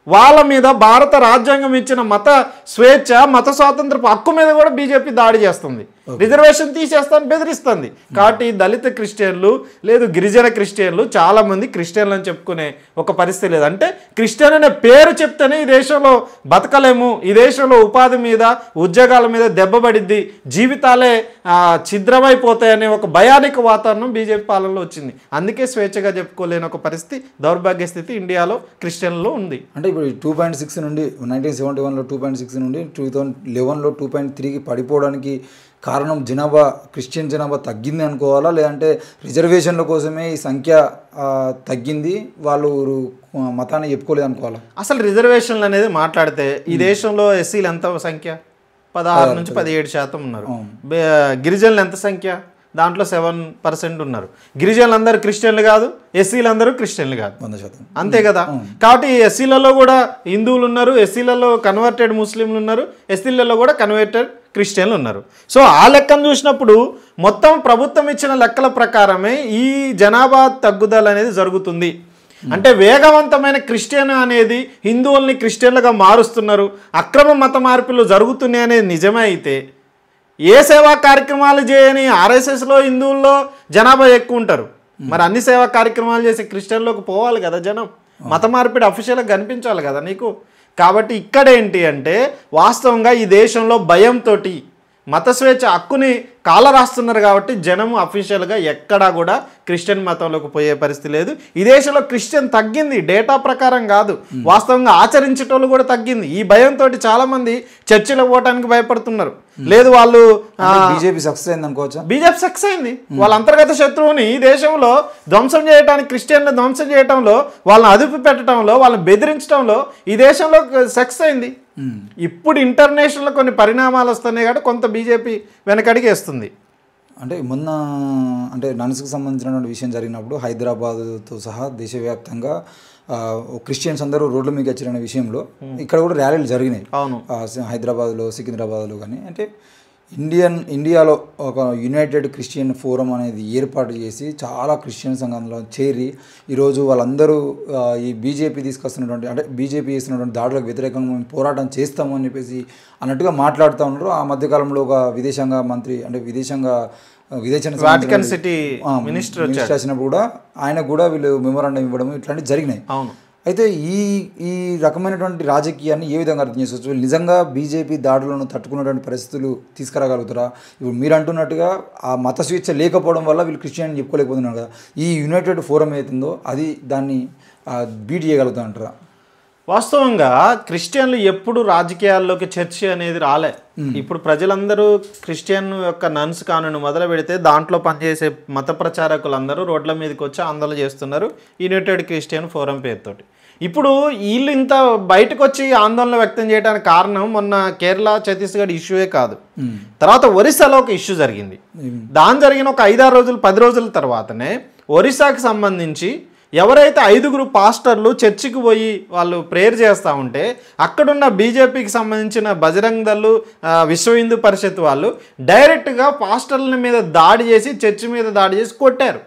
వాళ్ళ మీద భారత రాజ్యాంగం ఇచ్చిన మత స్వేచ్ఛ, మత స్వాతంత్రపు హక్కు మీద కూడా బీజేపీ దాడి చేస్తుంది, రిజర్వేషన్ తీసేస్తాను బెదిరిస్తుంది. కాబట్టి దళిత క్రిస్టియన్లు, లేదు గిరిజన క్రిస్టియన్లు చాలామంది క్రిస్టియన్లు అని చెప్పుకునే ఒక పరిస్థితి లేదు. అంటే క్రిస్టియన్ అనే పేరు చెప్తేనే ఈ దేశంలో బతకలేము, ఈ దేశంలో ఉపాధి మీద, ఉద్యోగాల మీద దెబ్బపడిద్ది, జీవితాలే ఛిద్రమైపోతాయనే ఒక భయానిక వాతావరణం బీజేపీ పాలనలో వచ్చింది. అందుకే స్వేచ్ఛగా చెప్పుకోలేని ఒక పరిస్థితి, దౌర్భాగ్య స్థితి ఇండియాలో క్రిస్టియన్లో ఉంది. అంటే ఇప్పుడు 2.6 నుండి 1971లో 2.6 నుండి 2011లో 2.3కి పడిపోవడానికి కారణం క్రిస్టియన్ జనాభా తగ్గింది అనుకోవాలా, లేదంటే రిజర్వేషన్ల కోసమే ఈ సంఖ్య తగ్గింది, వాళ్ళు మతాన్ని చెప్పుకోలేదు అనుకోవాలా? అసలు రిజర్వేషన్లు అనేది మాట్లాడితే ఈ దేశంలో ఎస్సీలు ఎంత సంఖ్య? 16 నుంచి 17% ఉన్నారు. గిరిజనులు ఎంత సంఖ్య? దాంట్లో 7% ఉన్నారు. గిరిజనులు అందరూ క్రిస్టియన్లు కాదు, ఎస్సీలు అందరూ క్రిస్టియన్లు కాదు, 100%. అంతే కదా. కాబట్టి ఎస్సీలలో కూడా హిందువులు ఉన్నారు, ఎస్సీలలో కన్వర్టెడ్ ముస్లింలు ఉన్నారు, ఎస్సీలలో కూడా కన్వర్టెడ్ క్రిస్టియన్లు ఉన్నారు. సో ఆ లెక్కను చూసినప్పుడు మొత్తం ప్రభుత్వం ఇచ్చిన లెక్కల ప్రకారమే ఈ జనాభా తగ్గుదల అనేది జరుగుతుంది. అంటే వేగవంతమైన క్రిస్టియన్ అనేది హిందువుల్ని క్రిస్టియన్లుగా మారుస్తున్నారు, అక్రమ మత మార్పులు జరుగుతున్నాయి అనేది నిజమే అయితే ఏ సేవా కార్యక్రమాలు చేయని ఆర్ఎస్ఎస్లో హిందువుల్లో జనాభా ఎక్కువ ఉంటారు, మరి అన్ని సేవా కార్యక్రమాలు చేసి క్రిస్టియన్లోకి పోవాలి కదా జనం, మత మార్పిడి అఫీషియల్గా కనిపించాలి కదా నీకు. కాబట్టి ఇక్కడ ఏంటి అంటే వాస్తవంగా ఈ దేశంలో భయంతో మత స్వేచ్ఛ హక్కుని కాల రాస్తున్నారు కాబట్టి జనము అఫీషియల్గా ఎక్కడా కూడా క్రిస్టియన్ మతంలోకి పోయే పరిస్థితి లేదు. ఈ దేశంలో క్రిస్టియన్ తగ్గింది, డేటా ప్రకారం కాదు, వాస్తవంగా ఆచరించేటోళ్ళు కూడా తగ్గింది. ఈ భయంతో చాలా మంది చర్చిలో పోవటానికి భయపడుతున్నారు. లేదు వాళ్ళు బీజేపీ సక్సెస్ అయింది అనుకోవచ్చా? బీజేపీ సక్సెస్ అయింది. వాళ్ళ అంతర్గత శత్రువుని ఈ దేశంలో ధ్వంసం చేయడానికి, క్రిస్టియన్లు ధ్వంసం చేయడంలో, వాళ్ళని అదుపు పెట్టడంలో, వాళ్ళని బెదిరించడంలో ఈ దేశంలో సక్సెస్ అయింది. ఇప్పుడు ఇంటర్నేషనల్ కొన్ని పరిణామాలు వస్తున్నాయి కాబట్టి కొంత బీజేపీ వెనకడిగేస్తుంది. అంటే మొన్న అంటే నన్స్కి సంబంధించినటువంటి విషయం జరిగినప్పుడు హైదరాబాద్తో సహా దేశవ్యాప్తంగా క్రిస్టియన్స్ అందరూ రోడ్ల మీకు వచ్చిన విషయంలో ఇక్కడ కూడా ర్యాలీలు జరిగినాయి. అవును, హైదరాబాద్లో, సికింద్రాబాద్లో కానీ. అంటే ఇండియాలో ఒక యునైటెడ్ క్రిస్టియన్ ఫోరం అనేది ఏర్పాటు చేసి చాలా క్రిస్టియన్ సంఘంలో చేరి ఈరోజు వాళ్ళందరూ ఈ బీజేపీ తీసుకొస్తున్నటువంటి, అంటే బీజేపీ చేస్తున్నటువంటి దాడులకు వ్యతిరేకంగా మేము పోరాటం చేస్తాము అని చెప్పేసి అన్నట్టుగా మాట్లాడుతూ ఉన్నారు. ఆ మధ్యకాలంలో ఒక విదేశాంగ మంత్రి, అంటే వాటికన్ సిటీ మినిస్టర్ వచ్చినప్పుడు కూడా ఆయనకు కూడా వీళ్ళు మెమోరాండం ఇవ్వడం ఇట్లాంటివి జరిగినాయి. అవును. అయితే ఈ రకమైనటువంటి రాజకీయాన్ని ఏ విధంగా అర్థం చేసుకోవచ్చు? నిజంగా బీజేపీ దాడులను తట్టుకున్నటువంటి పరిస్థితులు తీసుకురాగలుగుతారా? ఇప్పుడు మీరు అంటున్నట్టుగా ఆ మత స్వేచ్ఛ లేకపోవడం వల్ల వీళ్ళు క్రిస్టియన్ అని చెప్పుకోలేకపోతున్నారు కదా, ఈ యునైటెడ్ ఫోరం ఏతుందో అది దాన్ని బీట్ చేయగలుగుతా అంటారా? వాస్తవంగా క్రిస్టియన్లు ఎప్పుడు రాజకీయాల్లోకి చర్చ అనేది రాలే. ఇప్పుడు ప్రజలందరూ క్రిస్టియన్ యొక్క నన్స్ కానూని మొదలు పెడితే దాంట్లో పనిచేసే మత ప్రచారకులందరూ రోడ్ల మీదకి వచ్చి ఆందోళన చేస్తున్నారు యునైటెడ్ క్రిస్టియన్ ఫోరం పేరుతోటి. ఇప్పుడు వీళ్ళు ఇంత బయటకు వచ్చి ఆందోళన వ్యక్తం చేయడానికి కారణం మొన్న కేరళ, ఛత్తీస్గఢ్ ఇష్యూయే కాదు, తర్వాత ఒరిస్సాలో ఒక ఇష్యూ జరిగింది. దాని జరిగిన ఒక 5-6 రోజులు 10 రోజుల తర్వాతనే ఒరిస్సాకి సంబంధించి ఎవరైతే 5 పాస్టర్లు చర్చికి పోయి వాళ్ళు ప్రేయర్ చేస్తూ ఉంటే అక్కడున్న బీజేపీకి సంబంధించిన బజరంగ్ దళ్, విశ్వ హిందూ పరిషత్ వాళ్ళు డైరెక్ట్గా పాస్టర్ల మీద దాడి చేసి, చర్చి మీద దాడి చేసి కొట్టారు.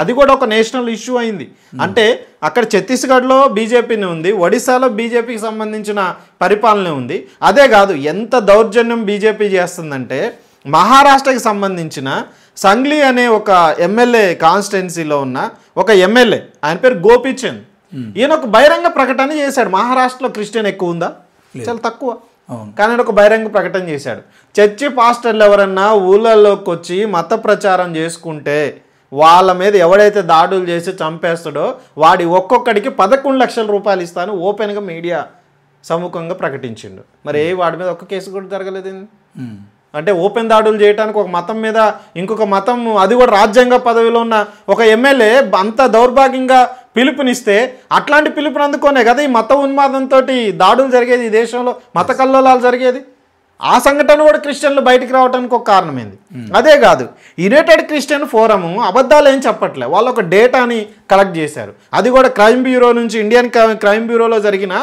అది కూడా ఒక నేషనల్ ఇష్యూ అయింది. అంటే అక్కడ ఛత్తీస్గఢ్లో బీజేపీని ఉంది, ఒడిశాలో బీజేపీకి సంబంధించిన పరిపాలన ఉంది. అదే కాదు, ఎంత దౌర్జన్యం బీజేపీ చేస్తుందంటే మహారాష్ట్రకి సంబంధించిన సంగ్లీ అనే ఒక ఎమ్మెల్యే కాన్స్టిట్యున్సీలో ఉన్న ఒక ఎమ్మెల్యే, ఆయన పేరు గోపీచంద్, ఈయన ఒక బహిరంగ ప్రకటన చేశాడు. మహారాష్ట్రలో క్రిస్టియన్ ఎక్కువ ఉందా? చాలా తక్కువ. కానీ ఒక బహిరంగ ప్రకటన చేశాడు, చర్చి పాస్టర్లు ఎవరన్నా ఊళ్ళలోకి వచ్చి మత ప్రచారం చేసుకుంటే వాళ్ళ మీద ఎవడైతే దాడులు చేసి చంపేస్తాడో వాడి ఒక్కొక్కడికి 11 లక్షల రూపాయలు ఇస్తాను ఓపెన్గా మీడియా సముఖంగా ప్రకటించిండు. మరి వాడి మీద ఒక్క కేసు కూడా జరగలేదు. అంటే ఓపెన్ దాడులు చేయడానికి ఒక మతం మీద ఇంకొక మతం, అది కూడా రాజ్యాంగ పదవిలో ఉన్న ఒక ఎమ్మెల్యే అంత దౌర్భాగ్యంగా పిలుపునిస్తే అట్లాంటి పిలుపుని అందుకోనే కదా ఈ మత ఉన్మాదంతో దాడులు జరిగేది, ఈ దేశంలో మత కల్లోలాలు జరిగేది. ఆ సంఘటన కూడా క్రిస్టియన్లు బయటికి రావడానికి ఒక కారణమైంది. అదే కాదు, యునైటెడ్ క్రిస్టియన్ ఫోరము అబద్ధాలు ఏం చెప్పట్లే, వాళ్ళు ఒక డేటాని కలెక్ట్ చేశారు. అది కూడా క్రైమ్ బ్యూరో నుంచి, ఇండియన్ క్రైమ్ బ్యూరోలో జరిగిన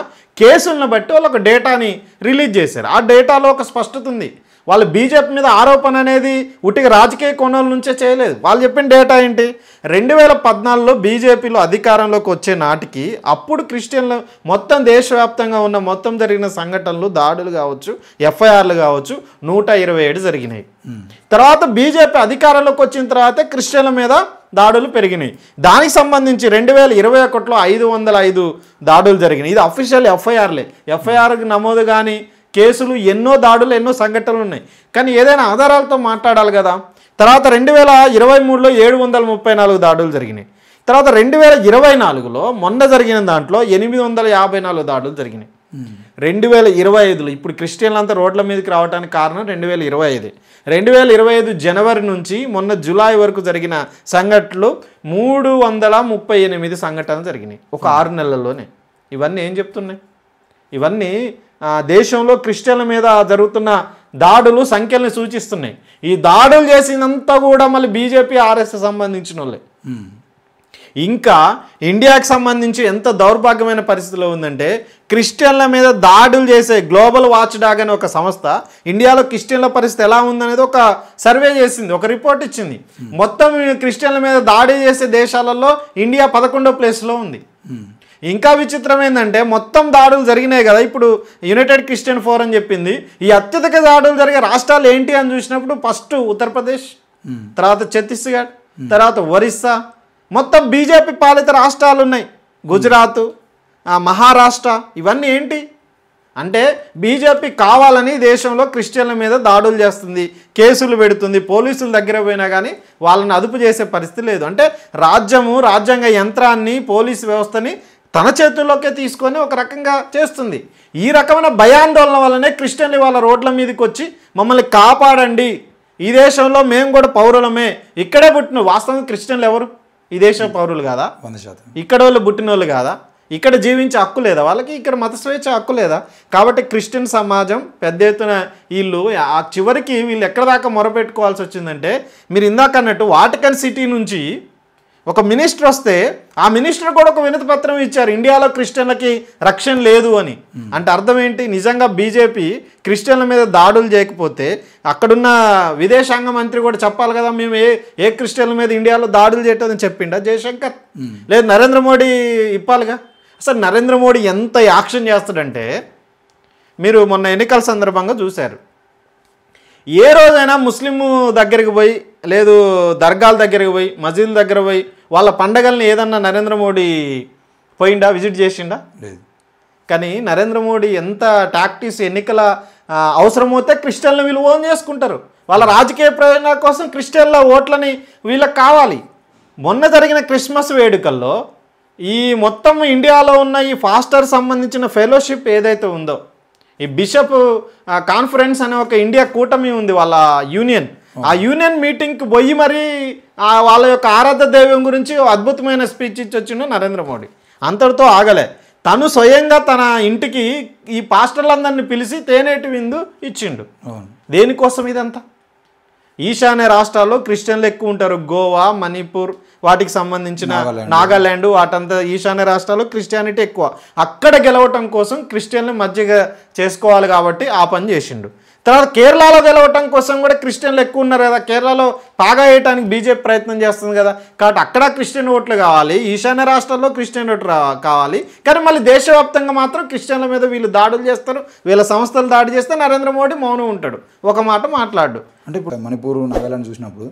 కేసులను బట్టి వాళ్ళు ఒక డేటాని రిలీజ్ చేశారు. ఆ డేటాలో ఒక స్పష్టత ఉంది. వాళ్ళు బీజేపీ మీద ఆరోపణ అనేది ఉట్టిగా రాజకీయ కోణాల నుంచే చేయలేదు. వాళ్ళు చెప్పిన డేటా ఏంటి, 2014లో బీజేపీలో అధికారంలోకి వచ్చే నాటికి అప్పుడు క్రిస్టియన్లు మొత్తం దేశవ్యాప్తంగా ఉన్న మొత్తం జరిగిన సంఘటనలు, దాడులు కావచ్చు, ఎఫ్ఐఆర్లు కావచ్చు 127 జరిగినాయి. తర్వాత బీజేపీ అధికారంలోకి వచ్చిన తర్వాత క్రిస్టియన్ల మీద దాడులు పెరిగినాయి. దానికి సంబంధించి 2021లో 505 దాడులు జరిగినాయి. ఇది అఫీషియల్ ఎఫ్ఐఆర్లే. ఎఫ్ఐఆర్కి నమోదు కానీ కేసులు, ఎన్నో దాడులు, ఎన్నో సంఘటనలు ఉన్నాయి. కానీ ఏదైనా ఆధారాలతో మాట్లాడాలి కదా. తర్వాత 2023లో 734 దాడులు జరిగినాయి. తర్వాత 2024లో మొన్న జరిగిన దాంట్లో 854 దాడులు జరిగినాయి. 2025లో ఇప్పుడు క్రిస్టియన్లంతా రోడ్ల మీదకి రావడానికి కారణం 2025. 2025 జనవరి నుంచి మొన్న జూలై వరకు జరిగిన సంఘటనలు 338 సంఘటనలు జరిగినాయి ఒక 6 నెలల్లోనే. ఇవన్నీ ఏం చెప్తున్నాయి? ఇవన్నీ దేశంలో క్రిస్టియన్ల మీద జరుగుతున్న దాడులు సంఖ్యల్ని సూచిస్తున్నాయి. ఈ దాడులు చేసినంతా కూడా మళ్ళీ బీజేపీ, ఆర్ఎస్ఎస్ సంబంధించిన వాళ్ళే. ఇంకా ఇండియాకి సంబంధించి ఎంత దౌర్భాగ్యమైన పరిస్థితిలో ఉందంటే క్రిస్టియన్ల మీద దాడులు చేసే గ్లోబల్ వాచ్ డాగ్ అనే ఒక సంస్థ ఇండియాలో క్రిస్టియన్ల పరిస్థితి ఎలా ఉందనేది ఒక సర్వే చేసింది, ఒక రిపోర్ట్ ఇచ్చింది. మొత్తం క్రిస్టియన్ల మీద దాడి చేసే దేశాలలో ఇండియా 11వ ప్లేస్లో ఉంది. ఇంకా విచిత్రం ఏంటంటే మొత్తం దాడులు జరిగినాయి కదా, ఇప్పుడు యునైటెడ్ క్రిస్టియన్ ఫోరం చెప్పింది ఈ అత్యధిక దాడులు జరిగే రాష్ట్రాలు ఏంటి అని చూసినప్పుడు ఫస్ట్ ఉత్తరప్రదేశ్, తర్వాత ఛత్తీస్గఢ్, తర్వాత ఒరిస్సా, మొత్తం బీజేపీ పాలిత రాష్ట్రాలు ఉన్నాయి, గుజరాత్, మహారాష్ట్ర. ఇవన్నీ ఏంటి అంటే బీజేపీ కావాలని దేశంలో క్రిస్టియన్ల మీద దాడులు చేస్తుంది, కేసులు పెడుతుంది, పోలీసుల దగ్గర పోయినా కానీ వాళ్ళని అదుపు చేసే పరిస్థితి లేదు. అంటే రాజ్యాంగ యంత్రాన్ని, పోలీసు వ్యవస్థని తన చేతుల్లోకే తీసుకొని ఒక రకంగా చేస్తుంది. ఈ రకమైన భయాందోళన వల్లనే క్రిస్టియన్లు వాళ్ళ రోడ్ల మీదకి వచ్చి మమ్మల్ని కాపాడండి, ఈ దేశంలో మేము కూడా పౌరులమే, ఇక్కడే పుట్టిన వాస్తవం క్రిస్టియన్లు ఎవరు ఈ దేశ పౌరులు కాదా? 100% ఇక్కడ వాళ్ళు పుట్టిన వాళ్ళు కాదా? ఇక్కడ జీవించే హక్కు లేదా వాళ్ళకి? ఇక్కడ మత స్వేచ్ఛ హక్కు లేదా? కాబట్టి క్రిస్టియన్ సమాజం పెద్ద ఎత్తున వీళ్ళు ఆ చివరికి వీళ్ళు ఎక్కడ దాకా మొరపెట్టుకోవాల్సి వచ్చిందంటే, మీరు ఇందాక అన్నట్టు వాటికన్ సిటీ నుంచి ఒక మినిస్టర్ వస్తే ఆ మినిస్టర్ కూడా ఒక వినతి పత్రం ఇచ్చారు, ఇండియాలో క్రిస్టియన్లకి రక్షణ లేదు అని. అంటే అర్థం ఏంటి? నిజంగా బీజేపీ క్రిస్టియన్ల మీద దాడులు చేయకపోతే అక్కడున్న విదేశాంగ మంత్రి కూడా చెప్పాలి కదా, మేము ఏ క్రిస్టియన్ల మీద ఇండియాలో దాడులు చేయటం చెప్పిండా జయశంకర్? లేదు నరేంద్ర మోడీ ఇప్పాలిగా. అసలు నరేంద్ర మోడీ ఎంత యాక్షన్ చేస్తాడంటే, మీరు మొన్న ఎన్నికల సందర్భంగా చూశారు, ఏ రోజైనా ముస్లిం దగ్గరికి పోయి, లేదు దర్గాల దగ్గరికి పోయి, మసీదుల దగ్గర పోయి వాళ్ళ పండగల్ని ఏదన్నా నరేంద్ర మోడీ పోయిండా, విజిట్ చేసిండా? లేదు. కానీ నరేంద్ర మోడీ ఎంత టాక్టిక్స్, ఎన్నికల అవసరమైతే క్రిస్టియన్లు వీళ్ళు ఓన్ చేసుకుంటారు, వాళ్ళ రాజకీయ ప్రయోజనాల కోసం క్రిస్టియన్ల ఓట్లని వీళ్ళకి కావాలి. మొన్న జరిగిన క్రిస్మస్ వేడుకల్లో ఈ మొత్తం ఇండియాలో ఉన్న ఈ ఫాస్టర్ సంబంధించిన ఫెలోషిప్ ఏదైతే ఉందో, ఈ బిషప్ కాన్ఫరెన్స్ అనే ఒక ఇండియా కూటమి ఉంది, వాళ్ళ యూనియన్, ఆ యూనియన్ మీటింగ్కి పోయి మరి వాళ్ళ యొక్క ఆరాధ్య దైవం గురించి అద్భుతమైన స్పీచ్ ఇచ్చి వచ్చిండు నరేంద్ర మోడీ. అంతటితో ఆగలే, తను స్వయంగా తన ఇంటికి ఈ పాస్టర్లందరినీ పిలిచి తేనేటి విందు ఇచ్చిండు. దేనికోసం ఇదంతా? ఈశాన్య రాష్ట్రాల్లో క్రిస్టియన్లు ఎక్కువ ఉంటారు, గోవా, మణిపూర్, వాటికి సంబంధించిన నాగాల్యాండ్, వాటంతా ఈశాన్య రాష్ట్రాల్లో క్రిస్టియానిటీ ఎక్కువ. అక్కడ గెలవటం కోసం క్రిస్టియన్లు మధ్యగా చేసుకోవాలి కాబట్టి ఆ పని చేసిండు. తర్వాత కేరళలో గెలవటం కోసం కూడా క్రిస్టియన్లు ఎక్కువ ఉన్నారు కదా, కేరళలో పాగా వేయడానికి బీజేపీ ప్రయత్నం చేస్తుంది కదా, కాబట్టి అక్కడ క్రిస్టియన్ ఓట్లు కావాలి, ఈశాన్య రాష్ట్రాల్లో క్రిస్టియన్ ఓట్లు కావాలి. కానీ మళ్ళీ దేశవ్యాప్తంగా మాత్రం క్రిస్టియన్ల మీద వీళ్ళు దాడులు చేస్తారు, వీళ్ళ సంస్థలు దాడి చేస్తే నరేంద్ర మోడీ మౌనం ఉంటాడు, ఒక మాట మాట్లాడు. అంటే ఇప్పుడు మణిపూర్, నాగాలాండ్ చూసినప్పుడు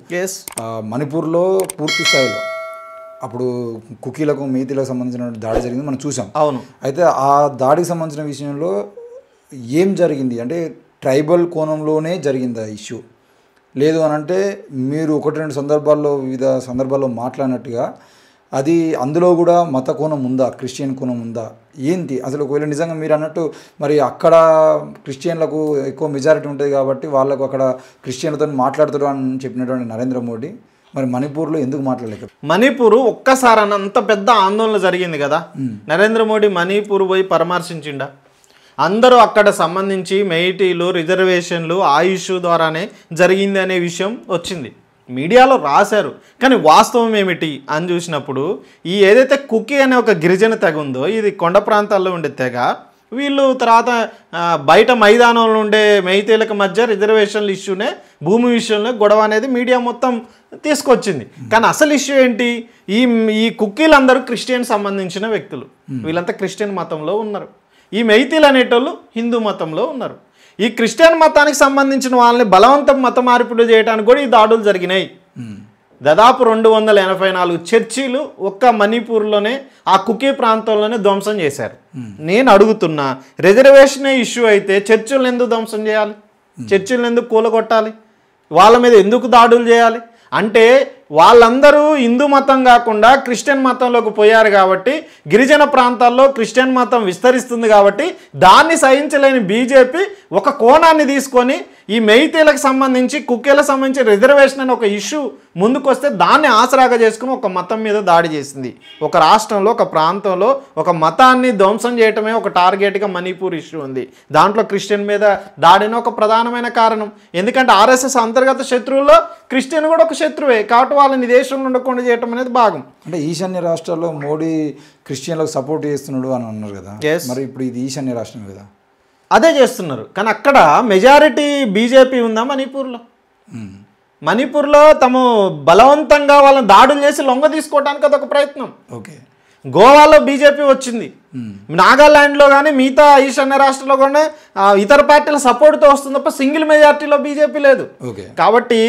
మణిపూర్లో పూర్తి స్థాయిలో అప్పుడు కుకీలకు, మేతీలకు సంబంధించిన దాడి జరిగింది మనం చూసాం. అవును. అయితే ఆ దాడికి సంబంధించిన విషయంలో ఏం జరిగింది అంటే ట్రైబల్ కోణంలోనే జరిగింది ఆ ఇష్యూ, లేదు అని అంటే మీరు 1-2 సందర్భాల్లో వివిధ సందర్భాల్లో మాట్లాడినట్టుగా అది అందులో కూడా మత కోణం ఉందా, క్రిస్టియన్ కోణం ఉందా, ఏంటి అసలు? ఒకవేళ నిజంగా మీరు అన్నట్టు మరి అక్కడ క్రిస్టియన్లకు ఎక్కువ మెజారిటీ ఉంటుంది కాబట్టి వాళ్ళకు అక్కడ క్రిస్టియన్లతో మాట్లాడుతారు అని చెప్పినటువంటి నరేంద్ర మోడీ మరి మణిపూర్లో ఎందుకు మాట్లాడలేక? మణిపూర్ ఒక్కసారి అంత పెద్ద ఆందోళన జరిగింది కదా, నరేంద్ర మోడీ మణిపూర్ పోయి పరామర్శించిండా? అందరూ అక్కడ సంబంధించి మెయిటీలు, రిజర్వేషన్లు ఆ ఇష్యూ ద్వారానే జరిగింది అనే విషయం వచ్చింది, మీడియాలో రాశారు. కానీ వాస్తవం ఏమిటి అని చూసినప్పుడు ఈ ఏదైతే కుకీ అనే ఒక గిరిజన తెగ ఉందో, ఇది కొండ ప్రాంతాల్లో ఉండే తెగ, వీళ్ళు తర్వాత బయట మైదానంలో ఉండే మెయితేలకు మధ్య రిజర్వేషన్ల ఇష్యూనే, భూమి విషయంలో గొడవ అనేది మీడియా మొత్తం తీసుకొచ్చింది. కానీ అసలు ఇష్యూ ఏంటి? ఈ కుకీలందరూ క్రిస్టియన్ సంబంధించిన వ్యక్తులు, వీళ్ళంతా క్రిస్టియన్ మతంలో ఉన్నారు. ఈ మెయితీలు అనేటోళ్ళు హిందూ మతంలో ఉన్నారు. ఈ క్రిస్టియన్ మతానికి సంబంధించిన వాళ్ళని బలవంతం మత మార్పిడి చేయడానికి కూడా ఈ దాడులు జరిగినాయి. దాదాపు 284 చర్చీలు ఒక్క మణిపూర్లోనే, ఆ కుకీ ప్రాంతంలోనే ధ్వంసం చేశారు. నేను అడుగుతున్నా, రిజర్వేషనే ఇష్యూ అయితే చర్చిలను ఎందుకు ధ్వంసం చేయాలి? చర్చిలను ఎందుకు కూలగొట్టాలి? వాళ్ళ మీద ఎందుకు దాడులు చేయాలి? అంటే వాళ్ళందరూ హిందూ మతం కాకుండా క్రిస్టియన్ మతంలోకి పోయారు కాబట్టి, గిరిజన ప్రాంతాల్లో క్రిస్టియన్ మతం విస్తరిస్తుంది కాబట్టి దాన్ని సహించలేని బీజేపీ ఒక కోణాన్ని తీసుకొని ఈ మెయితీలకు సంబంధించి, కుక్కీలకు సంబంధించి రిజర్వేషన్ అని ఒక ఇష్యూ ముందుకొస్తే దాన్ని ఆసరాగా చేసుకుని ఒక మతం మీద దాడి చేసింది. ఒక రాష్ట్రంలో, ఒక ప్రాంతంలో ఒక మతాన్ని ధ్వంసం చేయటమే ఒక టార్గెట్గా మణిపూర్ ఇష్యూ ఉంది. దాంట్లో క్రిస్టియన్ మీద దాడిన ఒక ప్రధానమైన కారణం. ఎందుకంటే ఆర్ఎస్ఎస్ అంతర్గత శత్రువుల్లో క్రిస్టియన్ కూడా ఒక శత్రువే, కాబట్టి వాళ్ళని దేశంలో ఉండకుండా చేయటం అనేది భాగం. అంటే ఈశాన్య రాష్ట్రాల్లో మోడీ క్రిస్టియన్లకు సపోర్ట్ చేస్తున్నాడు అని అన్నారు కదా, మరి ఇప్పుడు ఇది ఈశాన్య రాష్ట్రం కదా, అదే చేస్తున్నారు. కానీ అక్కడ మెజారిటీ బీజేపీ ఉందా మణిపూర్లో? మణిపూర్లో తమ బలవంతంగా వాళ్ళని దాడులు చేసి లొంగ తీసుకోవడానికి అదొక ప్రయత్నం. ఓకే. గోవాలో బీజేపీ వచ్చింది, నాగాల్యాండ్లో కానీ మిగతా ఈశాన్య రాష్ట్రంలో కూడా ఇతర పార్టీల సపోర్ట్తో వస్తుంది తప్ప సింగిల్ మెజార్టీలో బీజేపీ లేదు. కాబట్టి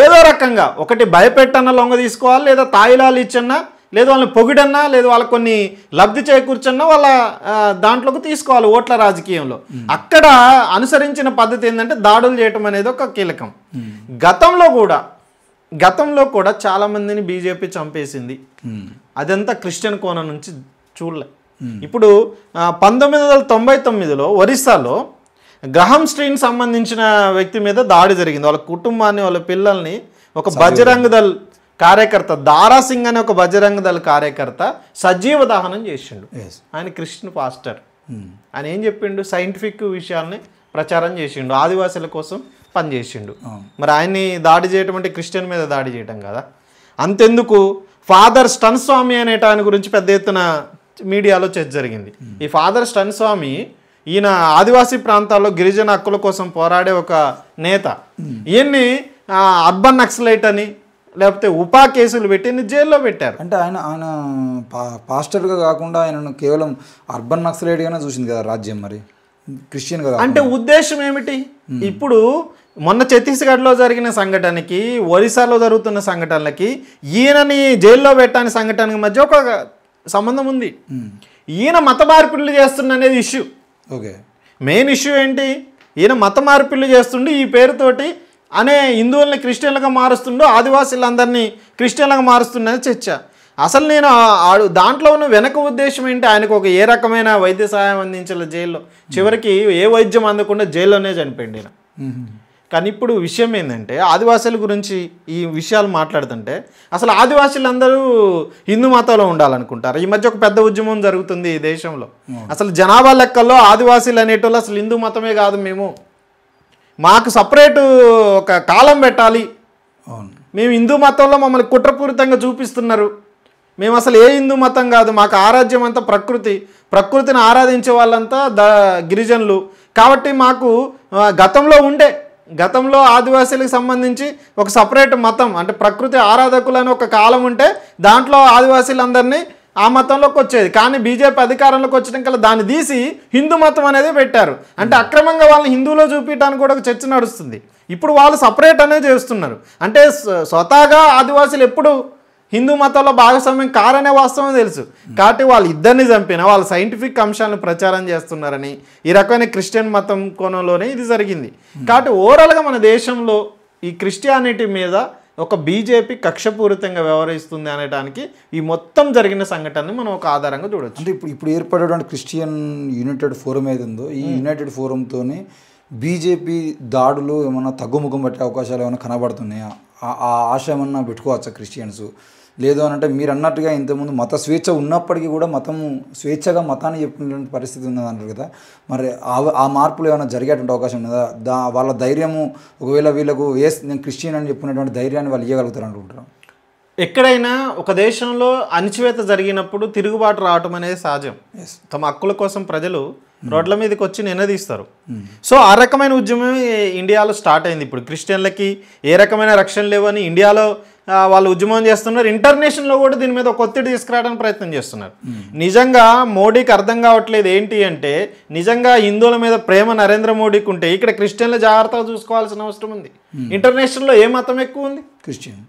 ఏదో రకంగా ఒకటి భయపెట్టన్న లొంగ తీసుకోవాలి, లేదా తాయిలాలు ఇచ్చన్నా, లేదు వాళ్ళని పొగిడన్నా, లేదు వాళ్ళకి కొన్ని లబ్ధి చేకూర్చన్నా వాళ్ళ దాంట్లోకి తీసుకోవాలి ఓట్ల రాజకీయంలో. అక్కడ అనుసరించిన పద్ధతి ఏంటంటే దాడులు చేయటం అనేది ఒక కీలకం. గతంలో కూడా చాలామందిని బీజేపీ చంపేసింది. అదంతా క్రిస్టియన్ కోణం నుంచి చూడలే. ఇప్పుడు 1999లో ఒరిస్సాలో గ్రహం స్ట్రీన్ సంబంధించిన వ్యక్తి మీద దాడి జరిగింది. వాళ్ళ కుటుంబాన్ని, వాళ్ళ పిల్లల్ని ఒక బజరంగ్ దళ్ కార్యకర్త, దారా సింగ్ అనే ఒక బజరంగ్ దళ్ కార్యకర్త సజీవ దహనం చేసిండు. ఆయన క్రిస్టియన్ పాస్టర్. ఆయన ఏం చెప్పిండు? సైంటిఫిక్ విషయాల్ని ప్రచారం చేసిండు, ఆదివాసుల కోసం పనిచేసిండు. మరి ఆయన్ని దాడి చేయటం అంటే క్రిస్టియన్ మీద దాడి చేయటం కదా. అంతెందుకు, ఫాదర్ స్టన్ స్వామి అనేట ఆయన గురించి పెద్ద ఎత్తున మీడియాలో చర్చ జరిగింది. ఈ ఫాదర్ స్టన్ స్వామి ఈయన ఆదివాసీ ప్రాంతాల్లో గిరిజన హక్కుల కోసం పోరాడే ఒక నేత. ఈయన్ని అర్బన్ నక్సలైట్ అని లేకపోతే ఉపా కేసులు పెట్టి జైల్లో పెట్టారు. అంటే ఆయన పాస్టర్గా కాకుండా ఆయనను కేవలం అర్బన్ నక్సలైట్గానే చూసింది కదా రాజ్యం, మరి క్రిస్టియన్ కదా. అంటే ఉద్దేశం ఏమిటి? ఇప్పుడు మొన్న ఛత్తీస్గఢ్లో జరిగిన సంఘటనకి, ఒరిస్సాలో జరుగుతున్న సంఘటనలకి, ఈయనని జైల్లో పెట్టని సంఘటనకి మధ్య ఒక సంబంధం ఉంది. ఈయన మత మార్పిడులు చేస్తున్న అనేది ఇష్యూ. ఓకే, మెయిన్ ఇష్యూ ఏంటి? ఈయన మత మార్పిడులు చేస్తుండే ఈ పేరుతోటి అనే హిందువుల్ని క్రిస్టియన్లుగా మారుస్తుండో, ఆదివాసీలందరినీ క్రిస్టియన్లుగా మారుస్తుండని చర్చ. అసలు నేను దాంట్లో ఉన్న వెనక ఉద్దేశం ఏంటి? ఆయనకు ఒక ఏ రకమైన వైద్య సహాయం అందించాలి జైల్లో, చివరికి ఏ వైద్యం అందకుండా జైల్లోనే చనిపోయింది ఈయన. కానీ ఇప్పుడు విషయం ఏంటంటే, ఆదివాసీల గురించి ఈ విషయాలు మాట్లాడుతుంటే అసలు ఆదివాసీలందరూ హిందూ మతంలో ఉండాలనుకుంటారు. ఈ మధ్య ఒక పెద్ద ఉద్యమం జరుగుతుంది ఈ దేశంలో. అసలు జనాభా లెక్కల్లో ఆదివాసీలు అనేటోళ్ళు అసలు హిందూ మతమే కాదు, మాకు సపరేటు ఒక కాలం పెట్టాలి, మేము హిందూ మతంలో మమ్మల్ని కుట్రపూరితంగా చూపిస్తున్నారు, మేము అసలు ఏ హిందూ మతం కాదు, మాకు ఆరాధ్యం అంతా ప్రకృతిని ఆరాధించే వాళ్ళంతా గిరిజనులు కాబట్టి మాకు గతంలో ఆదివాసీలకు సంబంధించి ఒక సపరేట్ మతం అంటే ప్రకృతి ఆరాధకులు అని ఒక కాలం ఉంటే దాంట్లో ఆదివాసీలందరినీ ఆ మతంలోకి వచ్చేది. కానీ బీజేపీ అధికారంలోకి వచ్చినాక దాన్ని తీసి హిందూ మతం అనేది పెట్టారు. అంటే అక్రమంగా వాళ్ళని హిందువులో చూపించడానికి కూడా ఒక చర్చ నడుస్తుంది. ఇప్పుడు వాళ్ళు సపరేట్ అనేది చేస్తున్నారు. అంటే స్వతహాగా ఆదివాసీలు ఎప్పుడు హిందూ మతంలో భాగస్వామ్యం కారనే వాస్తవం తెలుసు. కాబట్టి వాళ్ళు ఇద్దరిని చంపిన వాళ్ళు సైంటిఫిక్ అంశాలను ప్రచారం చేస్తున్నారని ఈ రకమైన క్రిస్టియన్ మతం కోణంలోనే ఇది జరిగింది. కాబట్టి ఓవరాల్గా మన దేశంలో ఈ క్రిస్టియానిటీ మీద ఒక బీజేపీ కక్షపూరితంగా వ్యవహరిస్తుంది అనడానికి ఈ మొత్తం జరిగిన సంఘటనని మనం ఒక ఆధారంగా చూడొచ్చు. అంటే ఇప్పుడు ఏర్పడేటువంటి క్రిస్టియన్ యునైటెడ్ ఫోరం ఏది ఉందో ఈ యునైటెడ్ ఫోరంతోనే బీజేపీ దాడులు ఏమన్నా తగ్గుముఖం పట్టే అవకాశాలు ఏమైనా కనబడుతున్నాయా? ఆ ఆశ ఏమన్నా పెట్టుకోవచ్చా క్రిస్టియన్స్? లేదు అని అంటే మీరు అన్నట్టుగా ఇంతకుముందు మత స్వేచ్ఛ ఉన్నప్పటికీ కూడా స్వేచ్ఛగా మతాన్ని చెప్పినటువంటి పరిస్థితి ఉన్నది అంటారు కదా, మరి ఆ మార్పులు ఏమైనా జరిగేటువంటి అవకాశం ఉన్నదా? వాళ్ళ ధైర్యము ఒకవేళ వీళ్ళకు నేను క్రిస్టియన్ అని చెప్పినటువంటి ధైర్యాన్ని వాళ్ళు ఇవ్వగలుగుతారు అనుకుంటారు? ఎక్కడైనా ఒక దేశంలో అణచివేత జరిగినప్పుడు తిరుగుబాటు రావటం అనేది సహజం. తమ హక్కుల కోసం ప్రజలు రోడ్ల మీదకి వచ్చి నినదీస్తారు. సో ఆ రకమైన ఉద్యమం ఇండియాలో స్టార్ట్ అయింది. ఇప్పుడు క్రిస్టియన్లకి ఏ రకమైన రక్షణ లేవని ఇండియాలో వాళ్ళు ఉద్యమం చేస్తున్నారు. ఇంటర్నేషనల్లో కూడా దీని మీద ఒక ఒత్తిడి తీసుకురావడానికి ప్రయత్నం చేస్తున్నారు. నిజంగా మోడీకి అర్థం కావట్లేదు ఏంటి అంటే, నిజంగా హిందువుల మీద ప్రేమ నరేంద్ర మోడీకి ఉంటే ఇక్కడ క్రిస్టియన్లు జాగ్రత్తగా చూసుకోవాల్సిన అవసరం ఉంది. ఇంటర్నేషనల్లో ఏ మతం ఎక్కువ ఉంది? క్రిస్టియన్.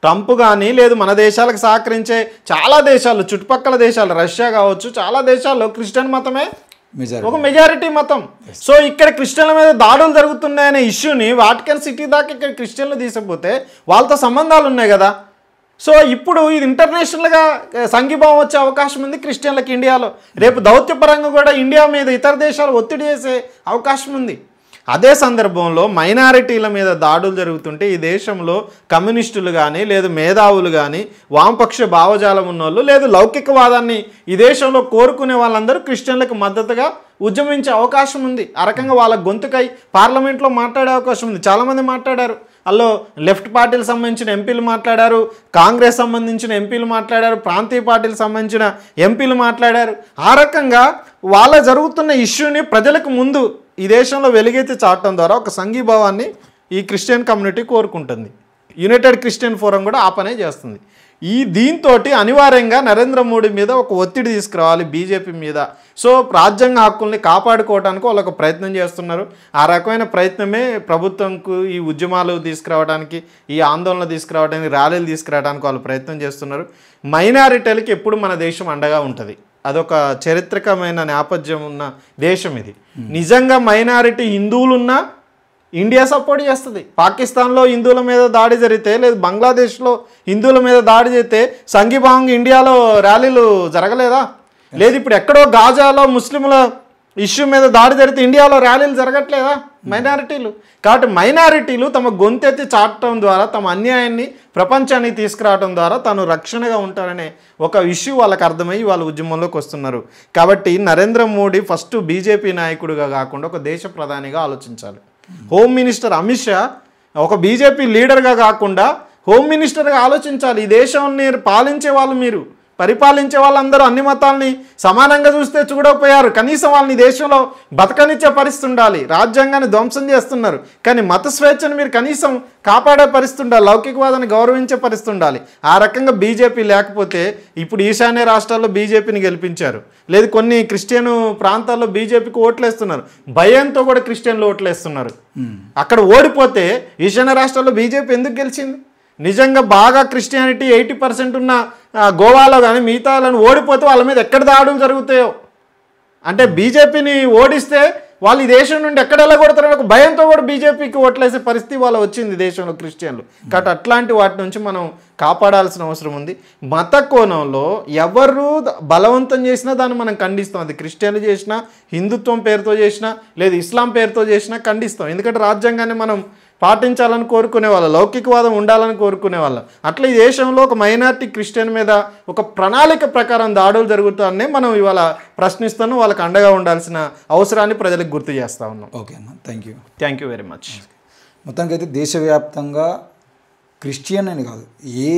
ట్రంప్ కానీ లేదు మన దేశాలకు సహకరించే చాలా దేశాలు, చుట్టుపక్కల దేశాలు, రష్యా కావచ్చు, చాలా దేశాల్లో క్రిస్టియన్ మతమే ఒక మెజారిటీ మతం. సో ఇక్కడ క్రిస్టియన్ల మీద దాడులు జరుగుతున్నాయనే ఇష్యూని వాటికన్ సిటీ దాకా ఇక్కడ క్రిస్టియన్లు తీసుకుపోతే వాళ్ళతో సంబంధాలు ఉన్నాయి కదా. సో ఇప్పుడు ఇది ఇంటర్నేషనల్గా సంఘీభావం వచ్చే అవకాశం ఉంది క్రిస్టియన్లకు ఇండియాలో. రేపు దౌత్యపరంగా కూడా ఇండియా మీద ఇతర దేశాలు ఒత్తిడి చేసే అవకాశం ఉంది. అదే సందర్భంలో మైనారిటీల మీద దాడులు జరుగుతుంటే ఈ దేశంలో కమ్యూనిస్టులు కానీ లేదు మేధావులు కానీ వామపక్ష భావజాలం ఉన్నోళ్ళు లేదు లౌకికవాదాన్ని ఈ దేశంలో కోరుకునే వాళ్ళందరూ క్రిస్టియన్లకు మద్దతుగా ఉద్యమించే అవకాశం ఉంది. ఆ రకంగా వాళ్ళ గొంతుకై పార్లమెంట్లో మాట్లాడే అవకాశం ఉంది. చాలామంది మాట్లాడారు. అందులో లెఫ్ట్ పార్టీలకు సంబంధించిన ఎంపీలు మాట్లాడారు, కాంగ్రెస్ సంబంధించిన ఎంపీలు మాట్లాడారు, ప్రాంతీయ పార్టీలకు సంబంధించిన ఎంపీలు మాట్లాడారు. ఆ రకంగా వాళ్ళ జరుగుతున్న ఇష్యూని ప్రజలకు ముందు ఈ దేశంలో వెలుగైతే చాటడం ద్వారా ఒక సంఘీభావాన్ని ఈ క్రిస్టియన్ కమ్యూనిటీ కోరుకుంటుంది. యునైటెడ్ క్రిస్టియన్ ఫోరం కూడా ఆ పనే చేస్తుంది. దీంతో అనివార్యంగా నరేంద్ర మోడీ మీద ఒక ఒత్తిడి తీసుకురావాలి బీజేపీ మీద. సో రాజ్యాంగ హక్కుల్ని కాపాడుకోవడానికి వాళ్ళు ఒక ప్రయత్నం చేస్తున్నారు. ఆ రకమైన ప్రయత్నమే ప్రభుత్వంకు ఈ ఉద్యమాలు తీసుకురావడానికి, ఈ ఆందోళన తీసుకురావడానికి, ర్యాలీలు తీసుకురావడానికి వాళ్ళు ప్రయత్నం చేస్తున్నారు. మైనారిటీలకి ఎప్పుడు మన దేశం అండగా ఉంటుంది. అదొక చారిత్రకమైన నేపథ్యం ఉన్న దేశం ఇది. నిజంగా మైనారిటీ హిందువులున్నా ఇండియా సపోర్ట్ చేస్తుంది. పాకిస్తాన్లో హిందువుల మీద దాడి జరిగితే, లేదు బంగ్లాదేశ్లో హిందువుల మీద దాడి చేస్తే సంఘీభావంగా ఇండియాలో ర్యాలీలు జరగలేదా? లేదు ఇప్పుడు ఎక్కడో గాజాలో ముస్లింల ఇష్యూ మీద దాడి జరిగితే ఇండియాలో ర్యాలీలు జరగట్లేదా మైనారిటీలు? కాబట్టి మైనారిటీలు తమ గొంతెత్తి చాటడం ద్వారా, తమ అన్యాయాన్ని ప్రపంచానికి తీసుకురావడం ద్వారా తాను రక్షణగా ఉంటారనే ఒక ఇష్యూ వాళ్ళకి అర్థమయ్యి వాళ్ళ ఉద్యమంలోకి వస్తున్నారు. కాబట్టి నరేంద్ర మోడీ ఫస్ట్ బీజేపీ నాయకుడిగా కాకుండా ఒక దేశ ప్రధానిగా ఆలోచించాలి. హోమ్ మినిస్టర్ అమిత్ షా ఒక బీజేపీ లీడర్గా కాకుండా హోమ్ మినిస్టర్గా ఆలోచించాలి. ఈ దేశాన్ని పాలించే వాళ్ళు, మీరు పరిపాలించే వాళ్ళందరూ అన్ని మతాలని సమానంగా చూస్తే చూడకపోయారు. కనీసం వాళ్ళని దేశంలో బతకనిచ్చే పరిస్థితి ఉండాలి. రాజ్యాంగాన్ని ధ్వంసం చేస్తున్నారు, కానీ మత స్వేచ్ఛను మీరు కనీసం కాపాడే పరిస్థితి ఉండాలి. లౌకికవాదాన్ని గౌరవించే పరిస్థితి ఉండాలి. ఆ రకంగా బీజేపీ లేకపోతే ఇప్పుడు ఈశాన్య రాష్ట్రాల్లో బీజేపీని గెలిపించారు, లేదు కొన్ని క్రిస్టియన్ ప్రాంతాల్లో బీజేపీకి ఓట్లేస్తున్నారు. భయంతో కూడా క్రిస్టియన్లు ఓట్లేస్తున్నారు. అక్కడ ఓడిపోతే ఈశాన్య రాష్ట్రాల్లో బీజేపీ ఎందుకు గెలిచింది? నిజంగా బాగా క్రిస్టియానిటీ 80% ఉన్న గోవాలో కానీ మిగతాలను ఓడిపోతే వాళ్ళ మీద ఎక్కడ దాడులు జరుగుతాయో, అంటే బీజేపీని ఓడిస్తే వాళ్ళు ఈ దేశం నుండి ఎక్కడ వెళ్ళగొడతారో ఒక భయంతో కూడా బీజేపీకి ఓట్లేసే పరిస్థితి వాళ్ళు వచ్చింది దేశంలో క్రిస్టియన్లు. కాబట్టి అట్లాంటి వాటి నుంచి మనం కాపాడాల్సిన అవసరం ఉంది. మత కోణంలో ఎవరు బలవంతం చేసినా దాన్ని మనం ఖండిస్తాం. అది క్రిస్టియన్లు చేసినా, హిందుత్వం పేరుతో చేసినా, లేదు ఇస్లాం పేరుతో చేసినా ఖండిస్తాం. ఎందుకంటే రాజ్యాంగాన్ని మనం పాటించాలని కోరుకునే వాళ్ళు, లౌకికవాదం ఉండాలని కోరుకునే వాళ్ళు. అట్లా ఈ దేశంలో ఒక మైనారిటీ క్రిస్టియన్ మీద ఒక ప్రణాళిక ప్రకారం దాడులు జరుగుతాయనే మనం ఇవాళ ప్రశ్నిస్తాను. వాళ్ళకి అండగా ఉండాల్సిన అవసరాన్ని ప్రజలకు గుర్తు చేస్తూ ఉన్నాం. ఓకే అన్న, థ్యాంక్ యూ వెరీ మచ్. మొత్తానికైతే దేశవ్యాప్తంగా క్రిస్టియన్ అని కాదు, ఏ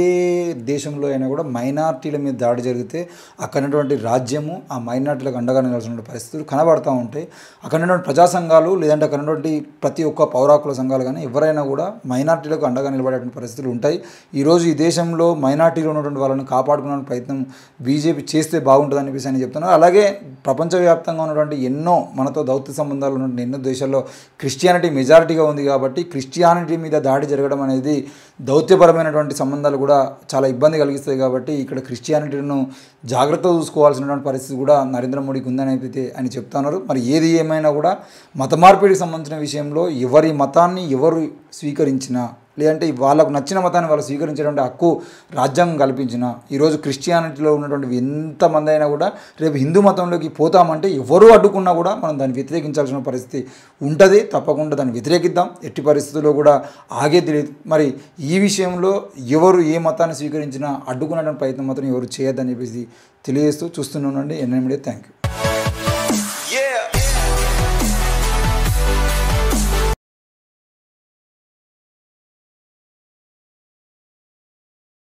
దేశంలో అయినా కూడా మైనార్టీల మీద దాడి జరిగితే అక్కడటువంటి రాజ్యము ఆ మైనార్టీలకు అండగా నిలవాల్సిన పరిస్థితులు కనబడుతూ ఉంటాయి. అక్కడటువంటి ప్రజా సంఘాలు, లేదంటే అక్కడటువంటి ప్రతి ఒక్క పౌరాకుల సంఘాలు కానీ ఎవరైనా కూడా మైనార్టీలకు అండగా నిలబడేటువంటి పరిస్థితులు ఉంటాయి. ఈరోజు ఈ దేశంలో మైనార్టీలో ఉన్నటువంటి వాళ్ళని కాపాడుకునే ప్రయత్నం బీజేపీ చేస్తే బాగుంటుంది అనిపిస్తే అని చెప్తున్నారు. అలాగే ప్రపంచవ్యాప్తంగా ఉన్నటువంటి ఎన్నో మనతో దౌత్య సంబంధాలు ఉన్నటువంటి ఎన్నో దేశాల్లో క్రిస్టియానిటీ మెజారిటీగా ఉంది. కాబట్టి క్రిస్టియానిటీ మీద దాడి జరగడం అనేది దౌత్యపరమైనటువంటి సంబంధాలు కూడా చాలా ఇబ్బంది కలిగిస్తాయి. కాబట్టి ఇక్కడ క్రిస్టియానిటీలను జాగ్రత్తగా చూసుకోవాల్సినటువంటి పరిస్థితి కూడా నరేంద్ర మోడీకి ఉందని అయితే ఆయన చెప్తున్నారు. మరి ఏది ఏమైనా కూడా మత మార్పిడికి సంబంధించిన విషయంలో ఎవరి మతాన్ని ఎవరు స్వీకరించినా, లేదంటే వాళ్ళకు నచ్చిన మతాన్ని వాళ్ళు స్వీకరించేటువంటి హక్కు రాజ్యాంగం కల్పించిన, ఈరోజు క్రిస్టియానిటీలో ఉన్నటువంటి ఎంతమంది అయినా కూడా రేపు హిందూ మతంలోకి పోతామంటే ఎవరు అడ్డుకున్నా కూడా మనం దాన్ని వ్యతిరేకించాల్సిన పరిస్థితి ఉంటుంది. తప్పకుండా దాన్ని వ్యతిరేకిద్దాం. ఎట్టి పరిస్థితుల్లో కూడా ఆగేది లేదు. మరి ఈ విషయంలో ఎవరు ఏ మతాన్ని స్వీకరించినా అడ్డుకునేటువంటి ప్రయత్నం మాత్రం ఎవరు చేయొద్దని చెప్పేసి తెలియజేస్తూ చూస్తూనే ఉండండి ఎన్ఎం మీడియా. Thank you.